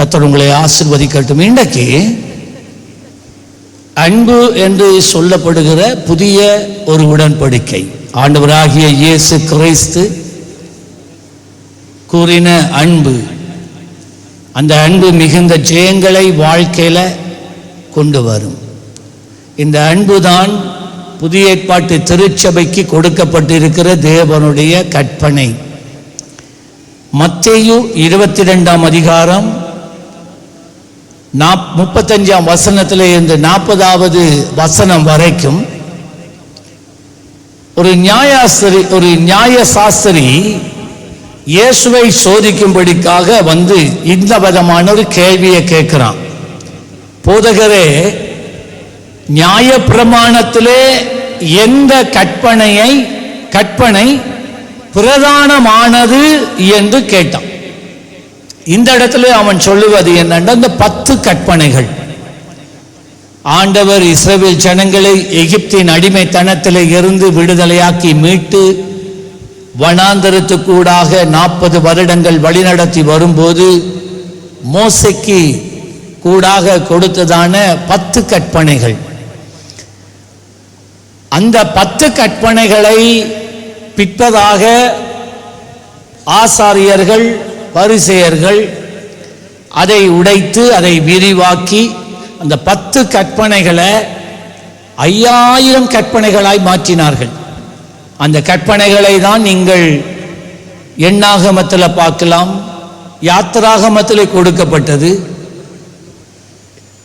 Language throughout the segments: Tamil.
கர்த்தர் உங்களை ஆசீர்வதிக்கட்டும். இன்றைக்கு அன்பு என்று சொல்லப்படுகிற புதிய ஒரு உடன்படிக்கை, ஆண்டவராகிய இயேசு கிறிஸ்து கூறின அன்பு, அந்த அன்பு மிகுந்த ஜெயங்களை வாழ்க்கையில கொண்டு வரும். இந்த அன்புதான் புதிய ஏற்பாட்டு திருச்சபைக்கு கொடுக்கப்பட்டிருக்கிற தேவனுடைய கற்பனை. மத்தேயு 22ஆம் அதிகாரம் 35ஆம் வசனத்தில் இருந்து 40வது வசனம் வரைக்கும் ஒரு நியாயசாஸ்திரி இயேசுவை சோதிக்கும்படிக்காக வந்து இந்த விதமான ஒரு கேள்வியை கேட்கிறான். போதகரே, நியாய பிரமாணத்திலே எந்த கற்பனை பிரதானமானது என்று கேட்டான். இந்த இடத்துல அவன் சொல்லுவது என்னென்ன, இந்த 10 கற்பனைகள். ஆண்டவர் இஸ்ரவேல் ஜனங்களை எகிப்தின் அடிமைத்தனத்திலே இருந்து விடுதலையாக்கி மீட்டு வனாந்தரத்துக்கூடாக 40 வருடங்கள் வழிநடத்தி வரும்போது மோசேக்கு கூடாக கொடுத்ததான 10 கற்பனைகள். அந்த 10 கற்பனைகளை பிற்பதாக ஆசாரியர்கள் பரிசேயர்கள் அதை உடைத்து அதை விரிவாக்கி அந்த 10 கற்பனைகளை 5000 கற்பனைகளாய் மாற்றினார்கள். அந்த கற்பனைகளை தான் நீங்கள் எண்ணாகமத்தில் பார்க்கலாம், யாத்திராகமத்தில் கொடுக்கப்பட்டது.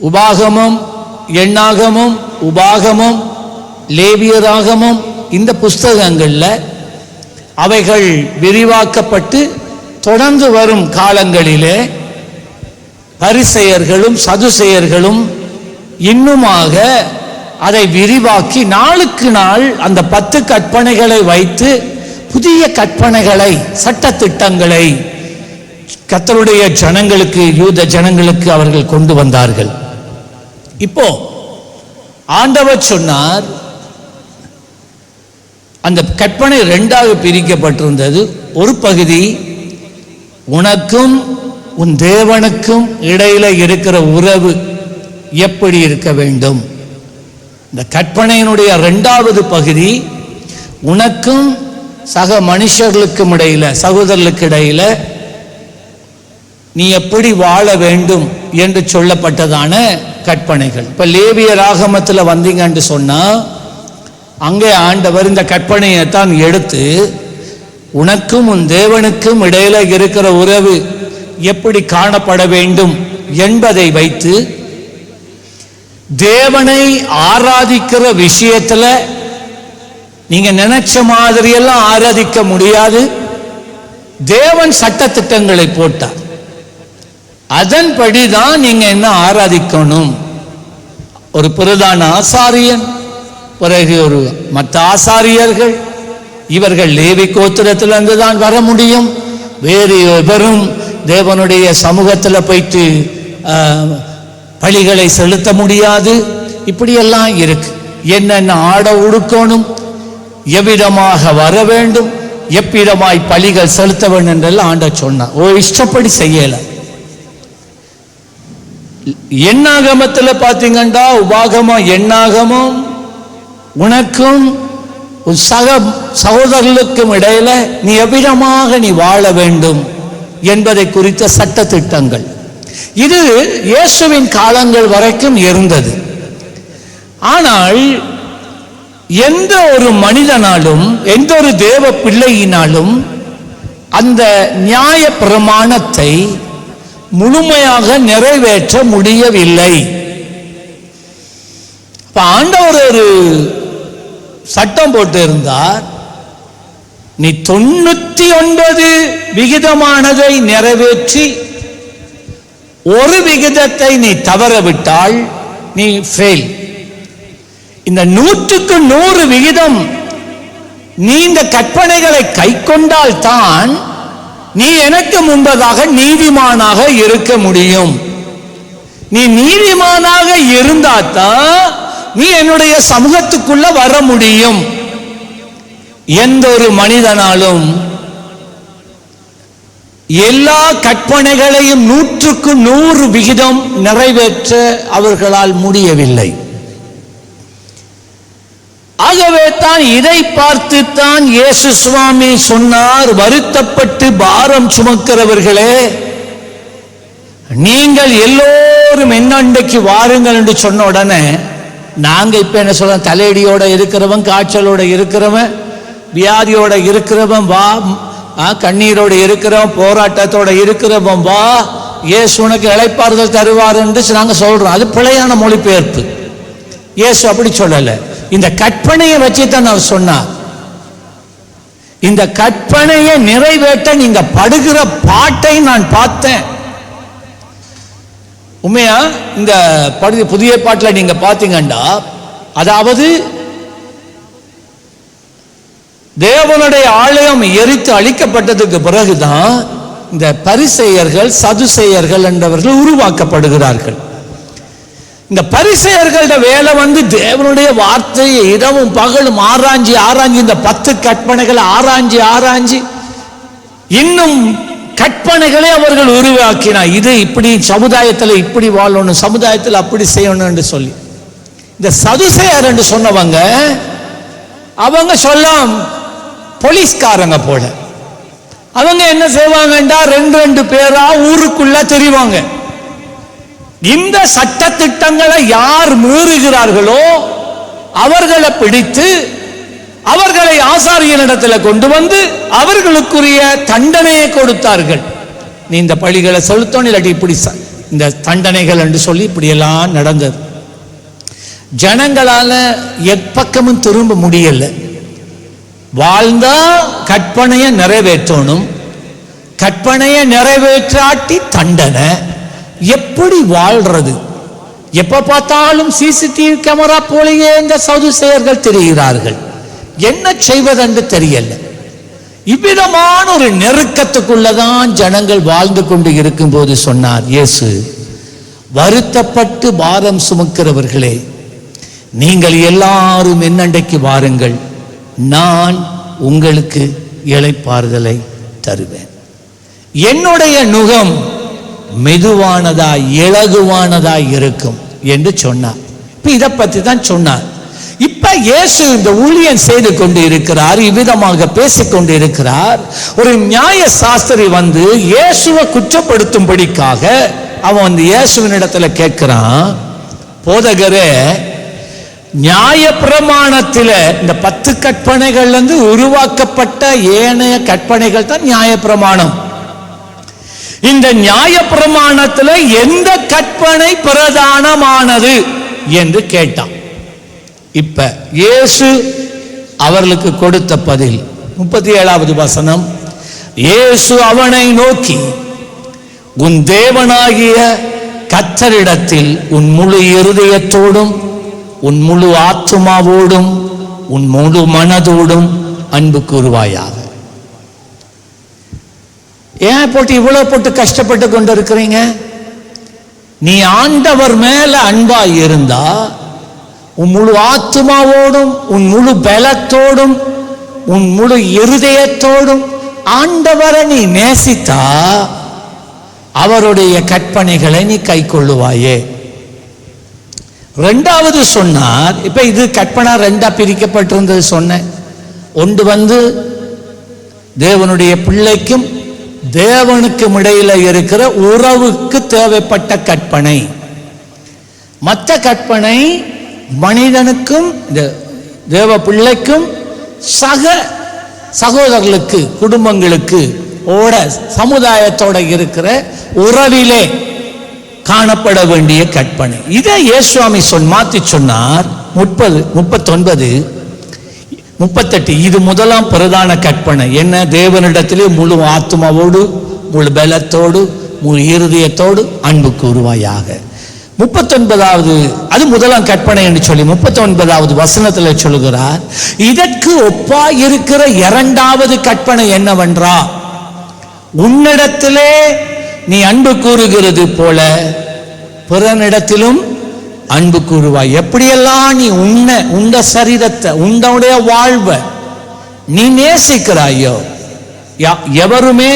உபாகமம், எண்ணாகமம், உபாகமம், லேவியராகமம், இந்த புஸ்தகங்களில் அவைகள் விரிவாக்கப்பட்டு தொடர்ந்து வரும் காலங்களிலே பரிசேயர்களும் சதுசேயர்களும் இன்னுமாக அதை விரிவாக்கி நாளுக்கு நாள் அந்த 10 கற்பனைகளை வைத்து புதிய கற்பனைகளை, சட்ட திட்டங்களை கர்த்தருடைய ஜனங்களுக்கு, யூத ஜனங்களுக்கு அவர்கள் கொண்டு வந்தார்கள். இப்போ ஆண்டவர் சொன்னார், அந்த கற்பனை 2ஆக பிரிக்கப்பட்டிருந்தது. ஒரு பகுதி உனக்கும் உன் தேவனுக்கும் இடையில இருக்கிற உறவு எப்படி இருக்க வேண்டும். இந்த கற்பனையினுடைய 2வது பகுதி உனக்கும் சக மனுஷர்களுக்கும் இடையில, சகோதரர்களுக்கு இடையில நீ எப்படி வாழ வேண்டும் என்று சொல்லப்பட்டதான கற்பனைகள். இப்ப லேவியர் ஆகமத்தில் வந்தீங்கன்னு சொன்னா அங்கே ஆண்டவர் இந்த கற்பனையை தான் எடுத்து உனக்கும் உன் தேவனுக்கும் இடையில இருக்கிற உறவு எப்படி காணப்பட வேண்டும் என்பதை வைத்து தேவனை ஆராதிக்கிற விஷயத்துல நீங்க நினைச்ச மாதிரி எல்லாம் ஆராதிக்க முடியாது. தேவன் சட்ட திட்டங்களை போட்டார், அதன்படிதான் நீங்க என்ன ஆராதிக்கணும். ஒரு பிரதான ஆசாரியன், பிறகு ஒரு மற்ற ஆசாரியர்கள், இவர்கள் லேவி கோத்திரத்திலிருந்து தான் வர முடியும். வேறு எவரும் தேவனுடைய சமூகத்தில் போயிட்டு பலிகளை செலுத்த முடியாது. இப்படியெல்லாம் இருக்கு. என்னென்ன ஆட உடுக்கணும், எவ்விதமாக வர வேண்டும், எவ்விதமாய் பலிகள் செலுத்த வேண்டும் என்றெல்லாம் ஆண்டவர் சொன்னார். இஷ்டப்படி செய்யல. எண்ணாகமத்தில் பார்த்தீங்கன்னா உபாகமம், எண்ணாகமம் உனக்கும் உன் சகோதரர்களுக்கும் இடையில நீ எவ்விதமாக நீ வாழ வேண்டும் என்பதை குறித்த சட்ட திட்டங்கள். இது இயேசுவின் காலங்கள் வரைக்கும் இருந்தது. ஆனால் எந்த ஒரு மனிதனாலும் எந்த ஒரு தேவ பிள்ளையினாலும் அந்த நியாய பிரமாணத்தை முழுமையாக நிறைவேற்ற முடியவில்லை. ஆண்டவர் ஒரு சட்டம் போட்டு இருந்தார், நீ 99 விகிதமானதை நிறைவேற்றி ஒரு விகிதத்தை நீ தவறவிட்டால் நீ ஃபெயில். இந்த 100க்கு 100 விகிதம் நீ இந்த கற்பனைகளை கை கொண்டால் தான் நீ எனக்கு முன்பதாக நீதிமானாக இருக்க முடியும். நீ நீதிமானாக இருந்தாதான் நீ என்னுடைய சமூகத்துக்குள்ள வர முடியும். எந்த ஒரு மனிதனாலும் எல்லா கற்பனைகளையும் 100% நிறைவேற்ற அவர்களால் முடியவில்லை. ஆகவே தான் இதை பார்த்துத்தான் இயேசு சுவாமி சொன்னார், வருத்தப்பட்டு பாரம் சுமக்கிறவர்களே, நீங்கள் எல்லோரும் என்னண்டைக்கு வாருங்கள் என்று சொன்ன உடனே நாங்க இப்ப என்ன சொல்ல, தலையடியோட இருக்கிறவன், காய்ச்சலோட இருக்கிறவன், வியாதியோட இருக்கிறவன் வா, கண்ணீரோட இருக்கிறவன், போராட்டத்தோட இருக்கிறவன் வா, இயேசு உனக்கு இளைப்பாறுதல் தருவார் என்று நாங்க சொல்றோம். அது பிழையான மொழிபெயர்ப்பு. இயேசு அப்படி சொல்லல. இந்த கற்பனையை வச்சுதான் அவர் சொன்னார். இந்த கற்பனையை நிறைவேற்ற நீங்க படுகிற பாட்டை நான் பார்த்தேன். உண்மையா இந்த புதிய பாட்டில் நீங்க பாத்தீங்கன்னா, அதாவது தேவனுடைய ஆலயம் எரித்து அழிக்கப்பட்டதுக்கு பிறகுதான் இந்த பரிசேயர்கள், சதுசேயர்கள் என்றவர்கள் உருவாக்கப்படுகிறார்கள். இந்த பரிசேயர்களோட வேலை தேவனுடைய வார்த்தையை இரவும் பகலும் ஆராய்ஞ்சி இந்த 10 கற்பனைகளை ஆராய்ஞ்சி இன்னும் கற்பனைகளை அவர்கள் உருவாக்கினார். இது இப்படி சமுதாயத்தில் இப்படி வாழணும், சமுதாயத்தில் அப்படி செய்யணும் என்று சொல்லி. இந்த சதுசேயர் என்று சொன்னவங்க அவங்க சொல்ல போலீஸ்காரங்க போல. அவங்க என்ன செய்வாங்கண்டா, 2 பேரா ஊருக்குள்ள தெரிவாங்க. இந்த சட்ட திட்டங்களை யார் மீறுகிறார்களோ அவர்களை பிடித்து அவர்களை ஆசாரியனிடத்தில் கொண்டு வந்து அவர்களுக்குரிய தண்டனையை கொடுத்தார்கள். நீ இந்த பழிகளை செலுத்தணும், இல்லாட்டி இப்படி இந்த தண்டனைகள் என்று சொல்லி இப்படியெல்லாம் நடந்தது. ஜனங்களால எப்பக்கமும் திரும்ப முடியல. வாழ்ந்தா கற்பனையை நிறைவேற்றணும், கற்பனையை நிறைவேற்றாட்டி தண்டனை. எப்படி வாழ்றது? எப்ப பார்த்தாலும் சிசிடிவி கேமரா போலயே இந்த சதுசேயர்கள் தெரிகிறார்கள். என்ன செய்வதென்று தெரியல. இவ்விதமான ஒரு நெருக்கத்துக்குள்ளதான் ஜனங்கள் வாழ்ந்து கொண்டு இருக்கும் போது சொன்னார் இயேசு, வருத்தப்பட்டு பாரம் சுமக்கிறவர்களே, நீங்கள் எல்லாரும் என்னண்டைக்கு வாருங்கள், நான் உங்களுக்கு இளைப்பாறுதலை தருவேன். என்னுடைய நுகம் மெதுவானதாய் இலகுவானதாய் இருக்கும் என்று சொன்னார். இப்ப இதை பத்தி தான் சொன்னார். இப்ப இயேசு இந்த ஊழியம் செய்து கொண்டு இருக்கிறார், இவ்விதமாக பேசிக்கொண்டு இருக்கிறார். ஒரு நியாய சாஸ்திரி இயேசுவை குற்றப்படுத்தும்படிக்காக அவன் இயேசுவினிடத்துல கேட்கிறான், போதகரே, நியாய பிரமாணத்தில் இந்த 10 கற்பனைகள் உருவாக்கப்பட்ட ஏனைய கற்பனைகள் தான் நியாய பிரமாணம். இந்த நியாய பிரமாணத்தில் எந்த கற்பனை பிரதானமானது என்று கேட்டான். இப்ப இயேசு அவர்களுக்கு கொடுத்த பதில் 37வது வசனம். இயேசு அவனை நோக்கி, உன் தேவனாகிய கர்த்தரிடத்தில் உன் முழு இருதயத்தோடும் உன் முழு ஆத்துமாவோடும் உன் முழு மனதோடும் அன்பு கூறுவாயாக. ஏன் போட்டு இவ்வளவு போட்டு கஷ்டப்பட்டு கொண்டு இருக்கிறீங்க? நீ ஆண்டவர் மேல அன்பா இருந்தா உன் முழு ஆத்துமாவோடும் உன் முழு பலத்தோடும் உன் முழு இருதயத்தோடும் ஆண்டவரை நீ நேசித்தா அவருடைய கற்பனைகளை நீ கை கொள்ளுவாயே. 2வது சொன்னார். இப்ப இது கற்பனை 2ஆ பிரிக்கப்பட்டிருந்தது சொன்னேன். ஒன்று தேவனுடைய பிள்ளைக்கும் தேவனுக்கும் இடையில இருக்கிற உறவுக்கு தேவைப்பட்ட கற்பனை. மற்ற கற்பனை மனிதனுக்கும் தேவ பிள்ளைக்கும் சகோதரர்களுக்கு குடும்பங்களுக்கு சமுதாயத்தோட இருக்கிற உறவிலே காணப்பட வேண்டிய கற்பனை. இதை இயேசுவாமி மாத்தி சொன்னார். 39 38 இது முதலாம் பிரதான கற்பனை. என்ன? தேவனிடத்திலே முழு ஆத்மாவோடு முழு பலத்தோடு முழு இருதயத்தோடு அன்பு கூறுவாயாக. 39வது அது முதலாம் கற்பனை என்று சொல்லி 39வது வசனத்தில் சொல்லுகிறார், இதற்கு ஒப்பா இருக்கிற 2வது கற்பனை என்னவென்றா, உன்னிடத்திலே நீ அன்பு கூறுகிறது போல பிறனிடத்திலும் அன்பு கூறுவாய். எப்படியெல்லாம் நீ உண்ட சரீரத்தை உன்னுடைய வாழ்வை நீ நேசிக்கிறாயோ, எவருமே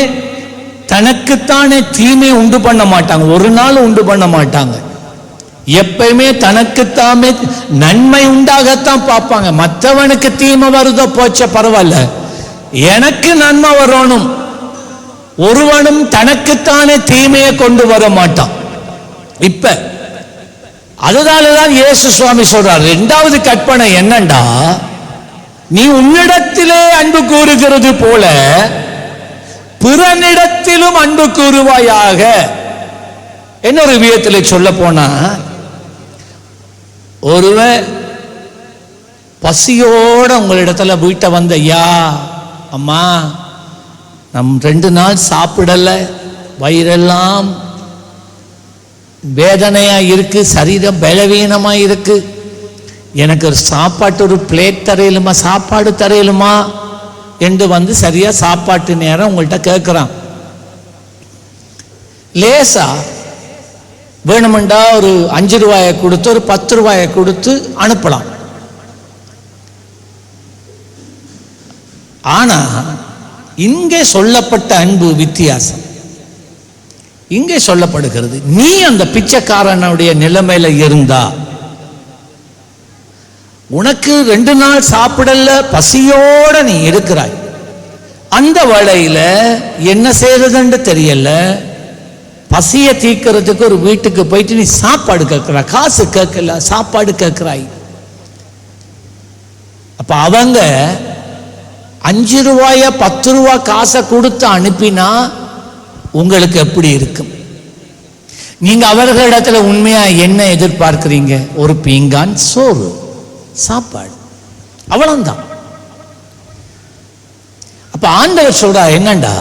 தனக்குத்தானே தீமை உண்டு பண்ண மாட்டாங்க, ஒரு நாள் உண்டு பண்ண மாட்டாங்க. எப்பயுமே தனக்குத்தாமே நன்மை உண்டாகத்தான் பார்ப்பாங்க. மற்றவனுக்கு தீமை வருதோ போச்ச பரவாயில்ல, எனக்கு நன்மை வரணும். ஒருவனும் தனக்குத்தானே தீமையை கொண்டு வர மாட்டான். இப்ப அதனாலதான் இயேசு சுவாமி சொல்றார், இரண்டாவது கற்பனை என்னண்டா, நீ உன்னிடத்திலே அன்பு கூறுகிறது போல பிறனிடத்திலும் அன்பு கூறுவாயாக. இன்னொரு விதத்தில் சொல்ல போனா, ஒருவன் பசியோட உங்களிடத்துல வீட்டை வந்த, ஐயா அம்மா நம் 2 நாள் சாப்பிடல, வயிறெல்லாம் வேதனையா இருக்கு, சரீரம் பலவீனமா இருக்கு, எனக்கு ஒரு சாப்பாட்டு ஒரு பிளேட் தரையிலுமா, சாப்பாடு தரையிலுமா என்று வந்து சரியா சாப்பாட்டு நேரம் உங்கள்கிட்ட கேட்கிறான். லேசா வேணுமெண்டா ஒரு 5 ரூபாயை கொடுத்து ஒரு 10 ரூபாயை கொடுத்து அனுப்பலாம். ஆனா இங்கே சொல்லப்பட்ட அன்பு வித்தியாசம். இங்கே சொல்லப்படுகிறது, நீ அந்த பிச்சைக்காரனுடைய நிலைமையில இருந்தா, உனக்கு 2 நாள் சாப்பிடல, பசியோட நீ இருக்கிறாய், அந்த வேளையில என்ன செய்யறதுன்னு தெரியல, பசியை தீர்க்கிறதுக்கு ஒரு வீட்டுக்கு போயிட்டு நீ சாப்பாடு கேட்கிற, காசு கேட்கல, சாப்பாடு கேட்கிறாய். அப்ப அவங்க 5 ரூபாய 10 ரூபாய் காசை கொடுத்து அனுப்பினா உங்களுக்கு எப்படி இருக்கும்? நீங்க அவர்களிடத்துல உண்மையா என்ன எதிர்பார்க்கிறீங்க? ஒரு பீங்கான் சோறு, சாப்பாடு, அவ்வளவுதான். அப்ப ஆண்டவர் சொல்றா என்னண்டா,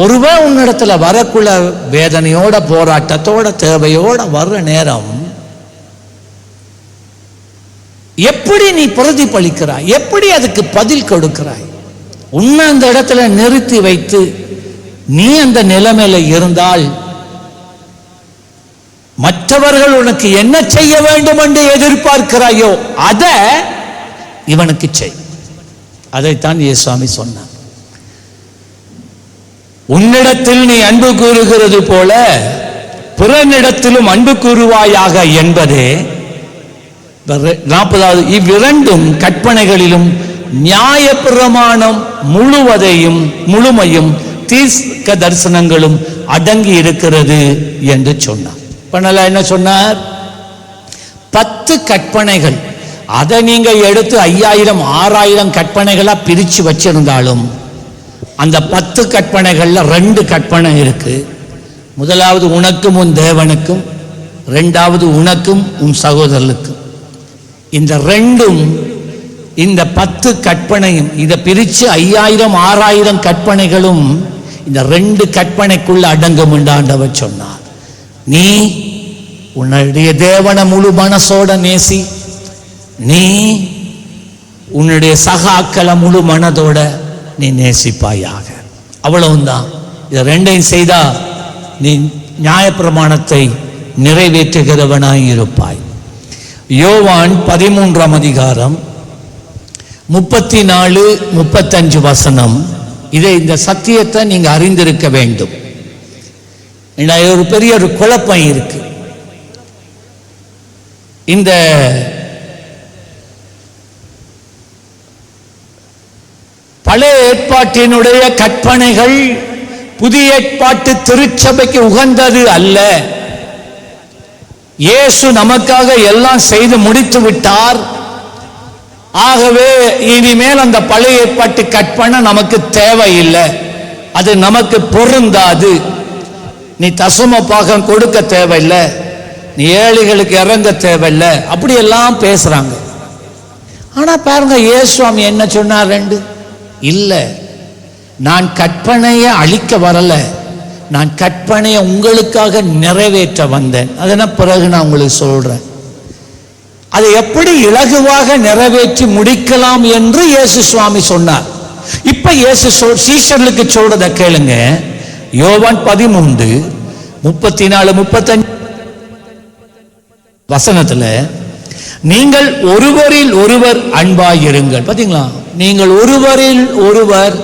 ஒருவன் உன்னிடத்துல வரக்குள்ள வேதனையோட, போராட்டத்தோட, தேவையோட வர்ற நேரம் எப்படி நீ பிரதிபலிக்கிறாய், எப்படி அதுக்கு பதில் கொடுக்கிறாய்? உன்னை அந்த இடத்துல நிறுத்தி வைத்து நீ அந்த நிலைமையில இருந்தால் மற்றவர்கள் உனக்கு என்ன செய்ய வேண்டும் என்று எதிர்பார்க்கிறாயோ அதை இவனுக்கு செய். அதைத்தான் இயேசுவாமி சொன்னார். உன்னிடத்தில் நீ அன்பு கூறுகிறது போல பிறனிடத்திலும் அன்பு கூறுவாயாக என்பதே 40வது. இவ்விரண்டும் கற்பனைகளிலும் நியாயப்பிரமாணம் முழுமையும் தீர்க்க தரிசனங்களும் அடங்கி இருக்கிறது என்று சொன்னார். என்ன சொன்னார்? 10 கற்பனைகள். அதை நீங்க எடுத்து 5000 6000 கற்பனைகளா பிரிச்சு வச்சிருந்தாலும் அந்த 10 கற்பனைகள்ல 2 கற்பனை இருக்கு. முதலாவது உனக்கும் உன் தேவனுக்கும், 2வது உனக்கும் உன் சகோதரனுக்கும். இந்த 2ம் இந்த 10 கற்பனையும் இதை பிரிச்சு 5000 6000 கற்பனைகளும் இந்த 2 கற்பனைக்குள்ள அடங்கும் என்று ஆண்டவர் சொன்னார். நீ உன்னுடைய தேவனை முழு மனசோட நேசி, நீ உன்னுடைய சகாக்களை முழு மனதோட நீ நேசிப்பாயாக. அவ்வளவுதான். இது 2ஐயும் செய்தா நீ நியாயப்பிரமாணத்தை நிறைவேற்றுகிறவனாய் இருப்பாய். யோவான் 13ஆம் அதிகாரம் 34 35 வசனம். இந்த சத்தியத்தை நீங்க அறிந்திருக்க வேண்டும். ஒரு பெரிய ஒரு குழப்பம் இருக்கு. இந்த பழைய ஏற்பாட்டினுடைய கற்பனைகள் புதிய ஏற்பாட்டு திருச்சபைக்கு உகந்தது அல்ல. இயேசு நமக்காக எல்லாம் செய்து முடித்து விட்டார். ஆகவே இனிமேல் அந்த பழைய ஏற்பாட்டு கற்பனை நமக்கு தேவையில்லை, அது நமக்கு பொருந்தாது. நீ தசம பாகம் கொடுக்க தேவையில்லை, நீ ஏழைகளுக்கு இறங்க தேவையில்லை, அப்படி எல்லாம் பேசுறாங்க. ஆனா பாருங்க, இயேசுவாமி என்ன சொன்னார்? 2 இல்லை, நான் கற்பனையை அழிக்க வரல, நான் கற்பனையை உங்களுக்காக நிறைவேற்ற வந்தேன். அதனால் பிறகு நான் உங்களுக்கு சொல்றேன், அதை எப்படி இலகுவாக நிறைவேற்றி முடிக்கலாம் என்று இயேசு சுவாமி சொன்னார். இப்ப இயேசு சீஷர்களுக்கு சொல்றத கேளுங்க. யோவான் 13 34 35 வசனத்துல, நீங்கள் ஒருவரில் ஒருவர் அன்பாயிருங்கள். பாத்தீங்களா? நீங்கள் ஒருவரில் ஒருவர்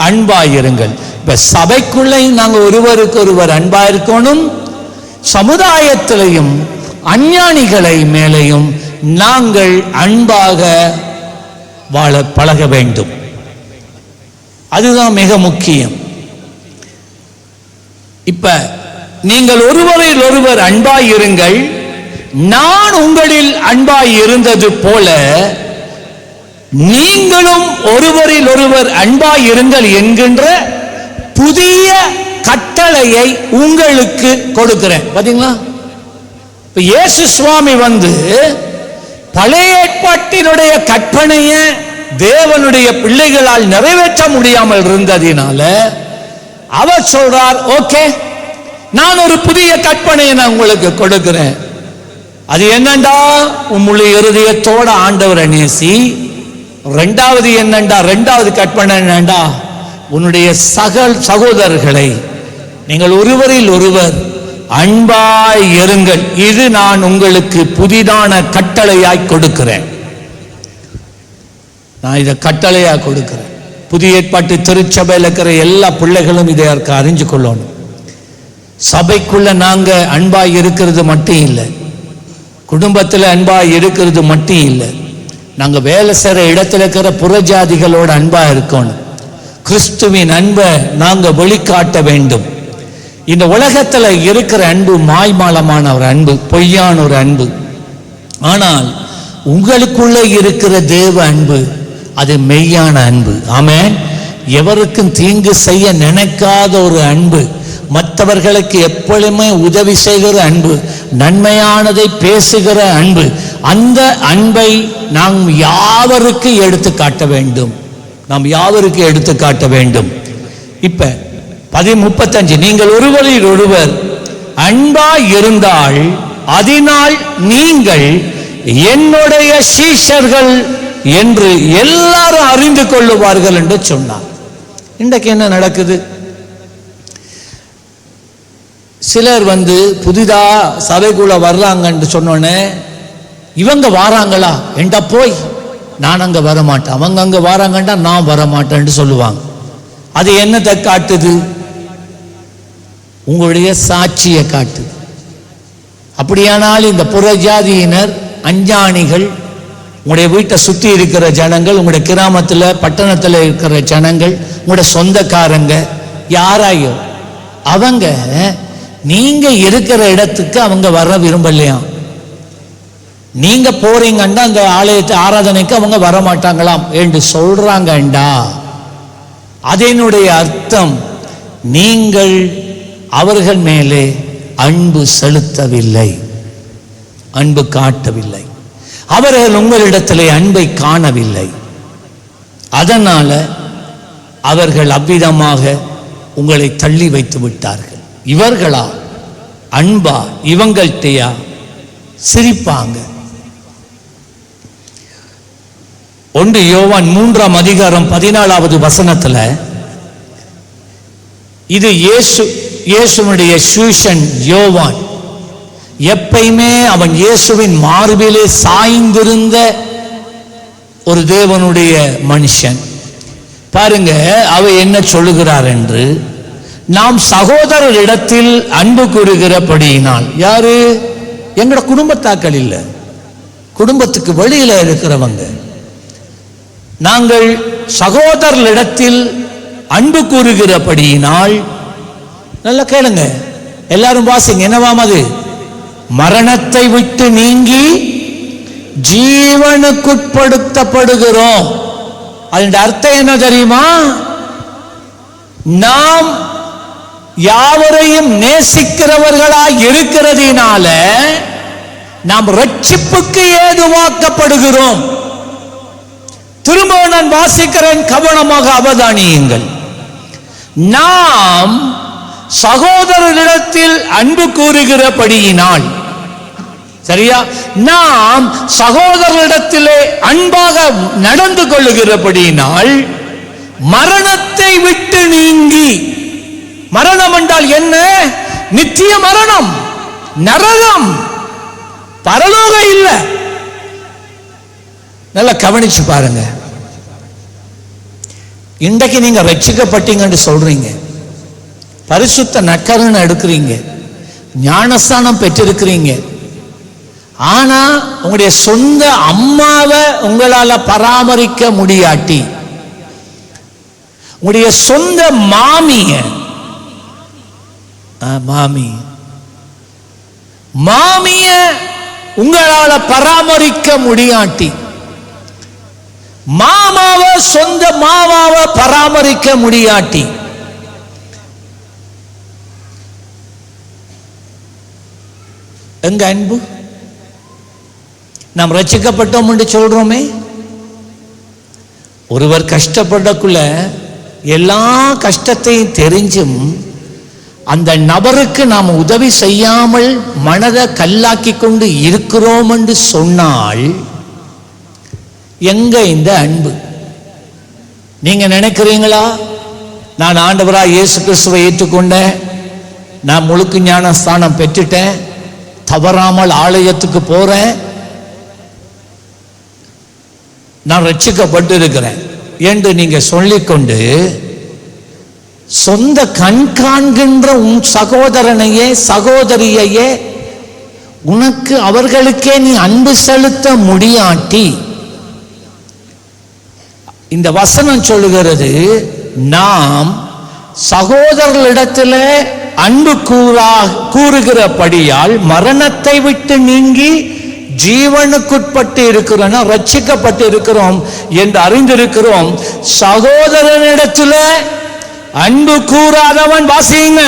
அன்பாயிருங்கள். இப்ப சபைக்குள்ளையும் நாங்க ஒருவருக்கு ஒருவர் அன்பா இருக்கணும், சமுதாயத்திலையும் அஞ்ஞானிகளை மேலையும் நாங்கள் அன்பாக வாழ பழக வேண்டும். அதுதான் மிக முக்கியம். இப்ப நீங்கள் ஒருவரில் ஒருவர் அன்பாய் இருங்கள், நான் உங்களில் அன்பாய் இருந்தது போல நீங்களும் ஒருவரில் ஒருவர் அன்பாய் இருங்கள் என்கின்ற புதிய கட்டளையை உங்களுக்கு கொடுக்கிறேன். பாத்தீங்களா? இப்ப இயேசு சுவாமி பழைய ஏற்பாட்டினுடைய கற்பனையை தேவனுடைய பிள்ளைகளால் நிறைவேற்ற முடியாமல் இருந்ததினால அவர் சொல்றார், ஓகே, நான் ஒரு புதிய கற்பனையை நான் உங்களுக்கு கொடுக்கிறேன். அது என்னண்டா, உம்முடைய இருதயத்தோட ஆண்டவரை நேசி. ரெண்டாவது என்னண்டா, ரெண்டாவது கற்பனை என்னண்டா, உன்னுடைய சகோதரர்களை நீங்கள் ஒருவரில் ஒருவர் அன்பாய் இருங்கள். இது நான் உங்களுக்கு புதிதான கட்டளையாய் கொடுக்கிறேன். நான் இதை கட்டளையா கொடுக்கிறேன். புதிய ஏற்பாட்டு திருச்சபையில் இருக்கிற எல்லா பிள்ளைகளும் இதை அறிஞ்சு கொள்ளணும். சபைக்குள்ள நாங்க அன்பாய் இருக்கிறது மட்டும் இல்லை, குடும்பத்தில் அன்பாய் இருக்கிறது மட்டும் இல்லை, நாங்க வேலை செய்கிற இடத்துல இருக்கிற புறஜாதிகளோட அன்பா இருக்கணும். கிறிஸ்துவின் அன்பை நாங்க வெளிக்காட்ட வேண்டும். இந்த உலகத்துல இருக்கிற அன்பு மாய்மாலமான ஒரு அன்பு, பொய்யான ஒரு அன்பு. ஆனால் உங்களுக்குள்ள இருக்கிற தேவ அன்பு அது மெய்யான அன்பு. ஆமென். எவருக்கும் தீங்கு செய்ய நினைக்காத ஒரு அன்பு, மற்றவர்களுக்கு எப்பொழுதுமே உதவி செய்கிற அன்பு, நன்மையானதை பேசுகிற அன்பு. அந்த அன்பை நாம் யாவருக்கு எடுத்து காட்ட வேண்டும். நாம் யாவருக்கு எடுத்து காட்ட வேண்டும். இப்ப 10:35, நீங்கள் ஒருவரில் ஒருவர் அன்பாய் இருந்தால் அதனால் நீங்கள் என்னுடைய சீஷர்கள் என்று எல்லாரும் அறிந்து கொள்ளுவார்கள் என்று சொன்னார். இன்றைக்கு என்ன நடக்குது? சிலர் புதிதா சபைக்குள்ள வர்றாங்கன்னு சொன்னோன்னே, இவங்க வாராங்களா என்றா போய் நான் அங்க வரமாட்டேன், அவங்க அங்க வாராங்கண்டா நான் வரமாட்டேன்னு சொல்லுவாங்க. அது என்னத்தை காட்டுது? உங்களுடைய சாட்சியை காட்டுது. அப்படியானால் இந்த புறஜாதியினர், அஞ்ஞானிகள், உங்களுடைய வீட்டை சுற்றி இருக்கிற ஜனங்கள், உங்களுடைய கிராமத்தில் பட்டணத்தில் இருக்கிற ஜனங்கள், உங்களுடைய சொந்தக்காரங்க யாராயோ அவங்க நீங்க இருக்கிற இடத்துக்கு அவங்க வர விரும்பலையாம். நீங்க போறீங்கன்னா அந்த ஆலயத்தை ஆராதனைக்கு அவங்க வரமாட்டாங்களாம் என்று சொல்றாங்கண்டா, அதனுடைய அர்த்தம் நீங்கள் அவர்கள் மேலே அன்பு செலுத்தவில்லை, அன்பு காட்டவில்லை, அவர்கள் உங்களிடத்திலே அன்பை காணவில்லை. அதனால அவர்கள் அவ்விதமாக உங்களை தள்ளி வைத்து விட்டார்கள். இவர்களா அன்பா இவங்கள்ட்டையா சிரிப்பாங்க? 1 யோவான் 3ஆம் அதிகாரம் 14வது வசனத்துல, இது இயேசுனுடைய சீஷன் யோவான். எப்பயுமே அவன் இயேசுவின் மார்பிலே சாய்ந்திருந்த ஒரு தேவனுடைய மனுஷன். பாருங்க அவ என்ன சொல்லுகிறார் என்று, நாம் சகோதரரிடத்தில் அன்பு கூறுகிறபடியினால், யாரு? எங்கட குடும்பத்தாக்கள் இல்லை, குடும்பத்துக்கு வெளியில இருக்கிறவங்க. நாங்கள் சகோதரரிடத்தில் அன்பு கூறுகிறபடியினால், நல்லா கேளுங்க, எல்லாரும் வாசிங்க, என்னவாம் அது? மரணத்தை விட்டு நீங்கி ஜீவனுக்குட்படுத்தப்படுகிறோம். அதன் அர்த்தம் என்ன தெரியுமா? நாம் யாவரையும் நேசிக்கிறவர்களாய் இருக்கிறதினால நாம் ரட்சிப்புக்கு ஏதுவாக்கப்படுகிறோம். திரும்ப நான் வாசிக்கிறேன், கவனமாக அவதானியுங்கள். நாம் சகோதரரிடத்தில் அன்பு கூறுகிறபடியினால், சரியா? நாம் சகோதரரிடத்திலே அன்பாக நடந்து கொள்ளுகிறபடியினால் மரணத்தை விட்டு நீங்கி, மரணம் என்றால் என்ன? நித்திய மரணம், நரகம், பரலோகம் இல்லை. நல்லா கவனிச்சு பாருங்க. இன்றைக்கு நீங்க ரட்சிக்கப்பட்டீங்கன்னு சொல்றீங்க, பரிசுத்த நற்கருணை எடுக்கிறீங்க, ஞானஸ்தானம் பெற்றிருக்கிறீங்க. ஆனா உங்களுடைய சொந்த அம்மாவை உங்களால பராமரிக்க முடியாட்டி, உங்களுடைய சொந்த மாமிய உங்களால பராமரிக்க முடியாட்டி, சொந்த மாமாவை பராமரிக்க முடியாட்டி, எங்க அன்பு? நாம் ரட்சிக்கப்பட்டோம் என்று சொல்றோமே. ஒருவர் கஷ்டப்படக்குள்ள எல்லா கஷ்டத்தையும் தெரிஞ்சும் அந்த நபருக்கு நாம் உதவி செய்யாமல் மனதை கல்லாக்கி கொண்டு இருக்கிறோம் என்று சொன்னால் எங்க இந்த அன்பு? நீங்க நினைக்கிறீங்களா, நான் ஆண்டவராய் இயேசு கிறிஸ்துவை ஏற்றுக்கொண்டேன், நான் முழுக்கு ஞானஸ்தானம் பெற்றுட்டேன், தவறாமல் ஆலயத்துக்கு போறேன், நான் ரட்சிக்கப்பட்டு இருக்கிறேன் என்று நீங்க சொல்லிக்கொண்டு சொந்த கண் காண்கின்ற உன் சகோதரனையே சகோதரியையே உனக்கு அவர்களுக்கே நீ அன்பு செலுத்த முடியாட்டி, இந்த வசனம் சொல்லுகிறது, நாம் சகோதரர்களிடத்தில் அன்பு கூறுகிறபடியால் மரணத்தை விட்டு நீங்கி ஜீவனுக்குட்பட்டு இருக்கிறோம், ரட்சிக்கப்பட்டு இருக்கிறோம் என்று அறிந்திருக்கிறோம். சகோதரனிடத்தில் அன்பு கூறாதவன், வாசியுங்க,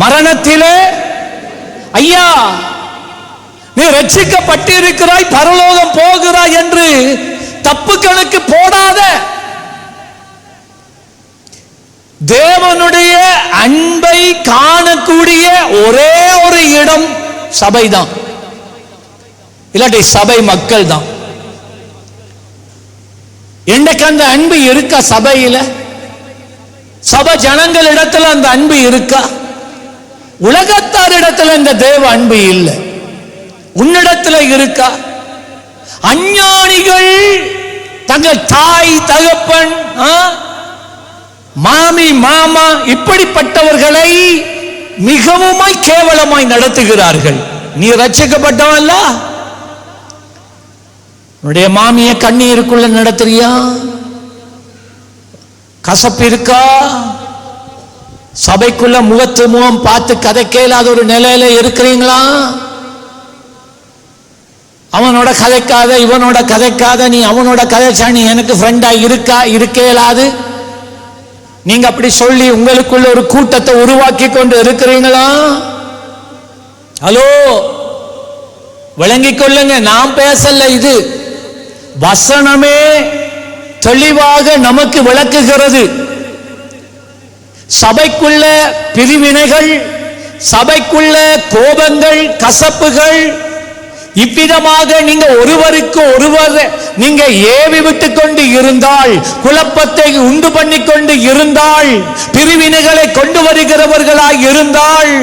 மரணத்திலே, ஐயா நீ ரட்சிக்கப்பட்டு இருக்கிறாய், பரலோகம் போகிறாய் என்று தப்பு கணக்கு போடாத. தேவனுடைய அன்பை காணக்கூடிய ஒரே ஒரு இடம் சபைதான், இல்லாட்டி சபை மக்கள் தான். என்னைக்கு அந்த அன்பு இருக்கா சபையில? சபை ஜனங்கள் இடத்துல அந்த அன்பு இருக்கா? உலகத்தார் இடத்துல இந்த தேவ அன்பு இல்லை. உன்னிடத்துல இருக்கா? அஞ்ஞானிகள் தங்கள் தாய் தகப்பன் மாமி மாமா இப்படிப்பட்டவர்களை மிகவும் கேவலமாய் நடத்துகிறார்கள். நீ ரட்சிக்கப்பட்டவன்ல, உன்னுடைய மாமிய கண்ணீருக்குள்ள நடத்துறியா? கசப்பு இருக்கா? சபைக்குள்ள முகத்து முகம் பார்த்து கதை கேளாத ஒரு நிலையில இருக்கிறீங்களா? அவனோட கதைக்காத, இவனோட கதைக்காத, நீ அவனோட கதைச்சா நீ எனக்கு ஃப்ரெண்டா இருக்கேலாது. நீங்க அப்படி சொல்லி உங்களுக்குள்ள ஒரு கூட்டத்தை உருவாக்கி கொண்டு இருக்கிறீங்களா? ஹலோ, விளங்கிக் கொள்ளுங்க, நான் பேசல, இது வசனமே தெளிவாக நமக்கு விளக்குகிறது. சபைக்குள்ள பிரிவினைகள், சபைக்குள்ள கோபங்கள், கசப்புகள், இவ்விதமாக நீங்க ஒருவருக்கு ஒருவர் நீங்க ஏவி விட்டு கொண்டு இருந்தால், குழப்பத்தை உண்டு பண்ணி கொண்டு இருந்தால், பிரிவினைகளை கொண்டு வருகிறவர்களாய் இருந்தால்,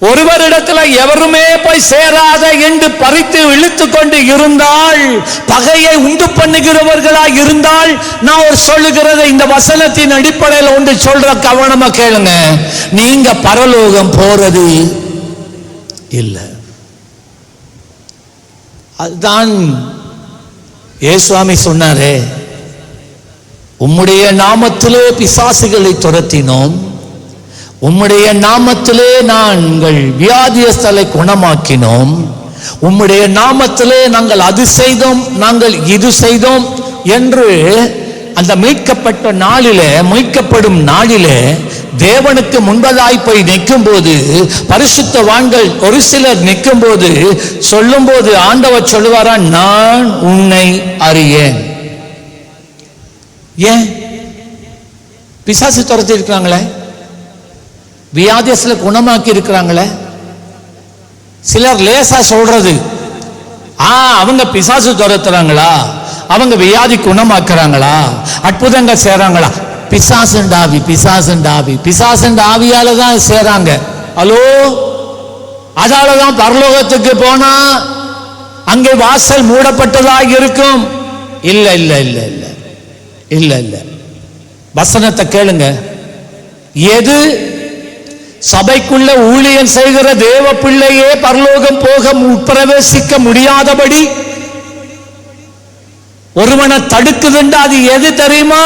ஒருவரிடத்துல எவருமே போய் சேராத என்று பறித்து இழுத்து கொண்டு இருந்தால், பகையை உண்டு பண்ணுகிறவர்களாய் இருந்தால், நான் ஒரு சொல்லுகிறத இந்த வசனத்தின் அடிப்படையில் ஒன்று சொல்ற, கவனமா கேளுங்க. நீங்க பரலோகம் போறது இல்லை. அதுதான் இயேசுவாமி சொன்னாரே, உம்முடைய நாமத்திலே பிசாசுகளை துரத்தினோம், உம்முடைய நாமத்திலே நாங்கள் வியாதியஸ்தலை குணமாக்கினோம், உம்முடைய நாமத்திலே நாங்கள் அது செய்தோம், நாங்கள் இது செய்தோம் என்று அந்த மீட்கப்பட்ட நாளிலே, மீட்கப்படும் நாளிலே தேவனுக்கு முன்பதாய் போய் நிற்கும் போது, பரிசுத்தவான்கள் ஒரு சிலர் நிற்கும் போது சொல்லும் போது ஆண்டவர் சொல்லுவாரா, நான் உன்னை அறியேன். ஏன்? பிசாசு துரத்தி இருக்கிறாங்களே, வியாதியஸ்ல குணமாக்கி இருக்கிறாங்களே. சிலர் லேசா சொல்றது, அவங்க பிசாசு துரத்துறாங்களா, அவங்க வியாதி குணமாக்குறாங்களா, அற்புதங்கள் செய்றாங்களா? பிசாசுண்டாவி, பிசாசுண்டாவி, பிசாசுண்டாவியால தான் சேராங்க. ஹலோ, அதாலதான் பரலோகத்துக்கு போனா அங்கே வாசல் மூடப்பட்டதாக இருக்கும். இல்ல இல்ல இல்ல இல்ல இல்ல இல்ல, வசனத்தை கேளுங்க. எது சபைக்குள்ள ஊழியம் செய்கிற தேவ பிள்ளையே பரலோகம் போக பிரவேசிக்க முடியாதபடி ஒருவனை தடுக்குதுண்டா, அது எது தெரியுமா?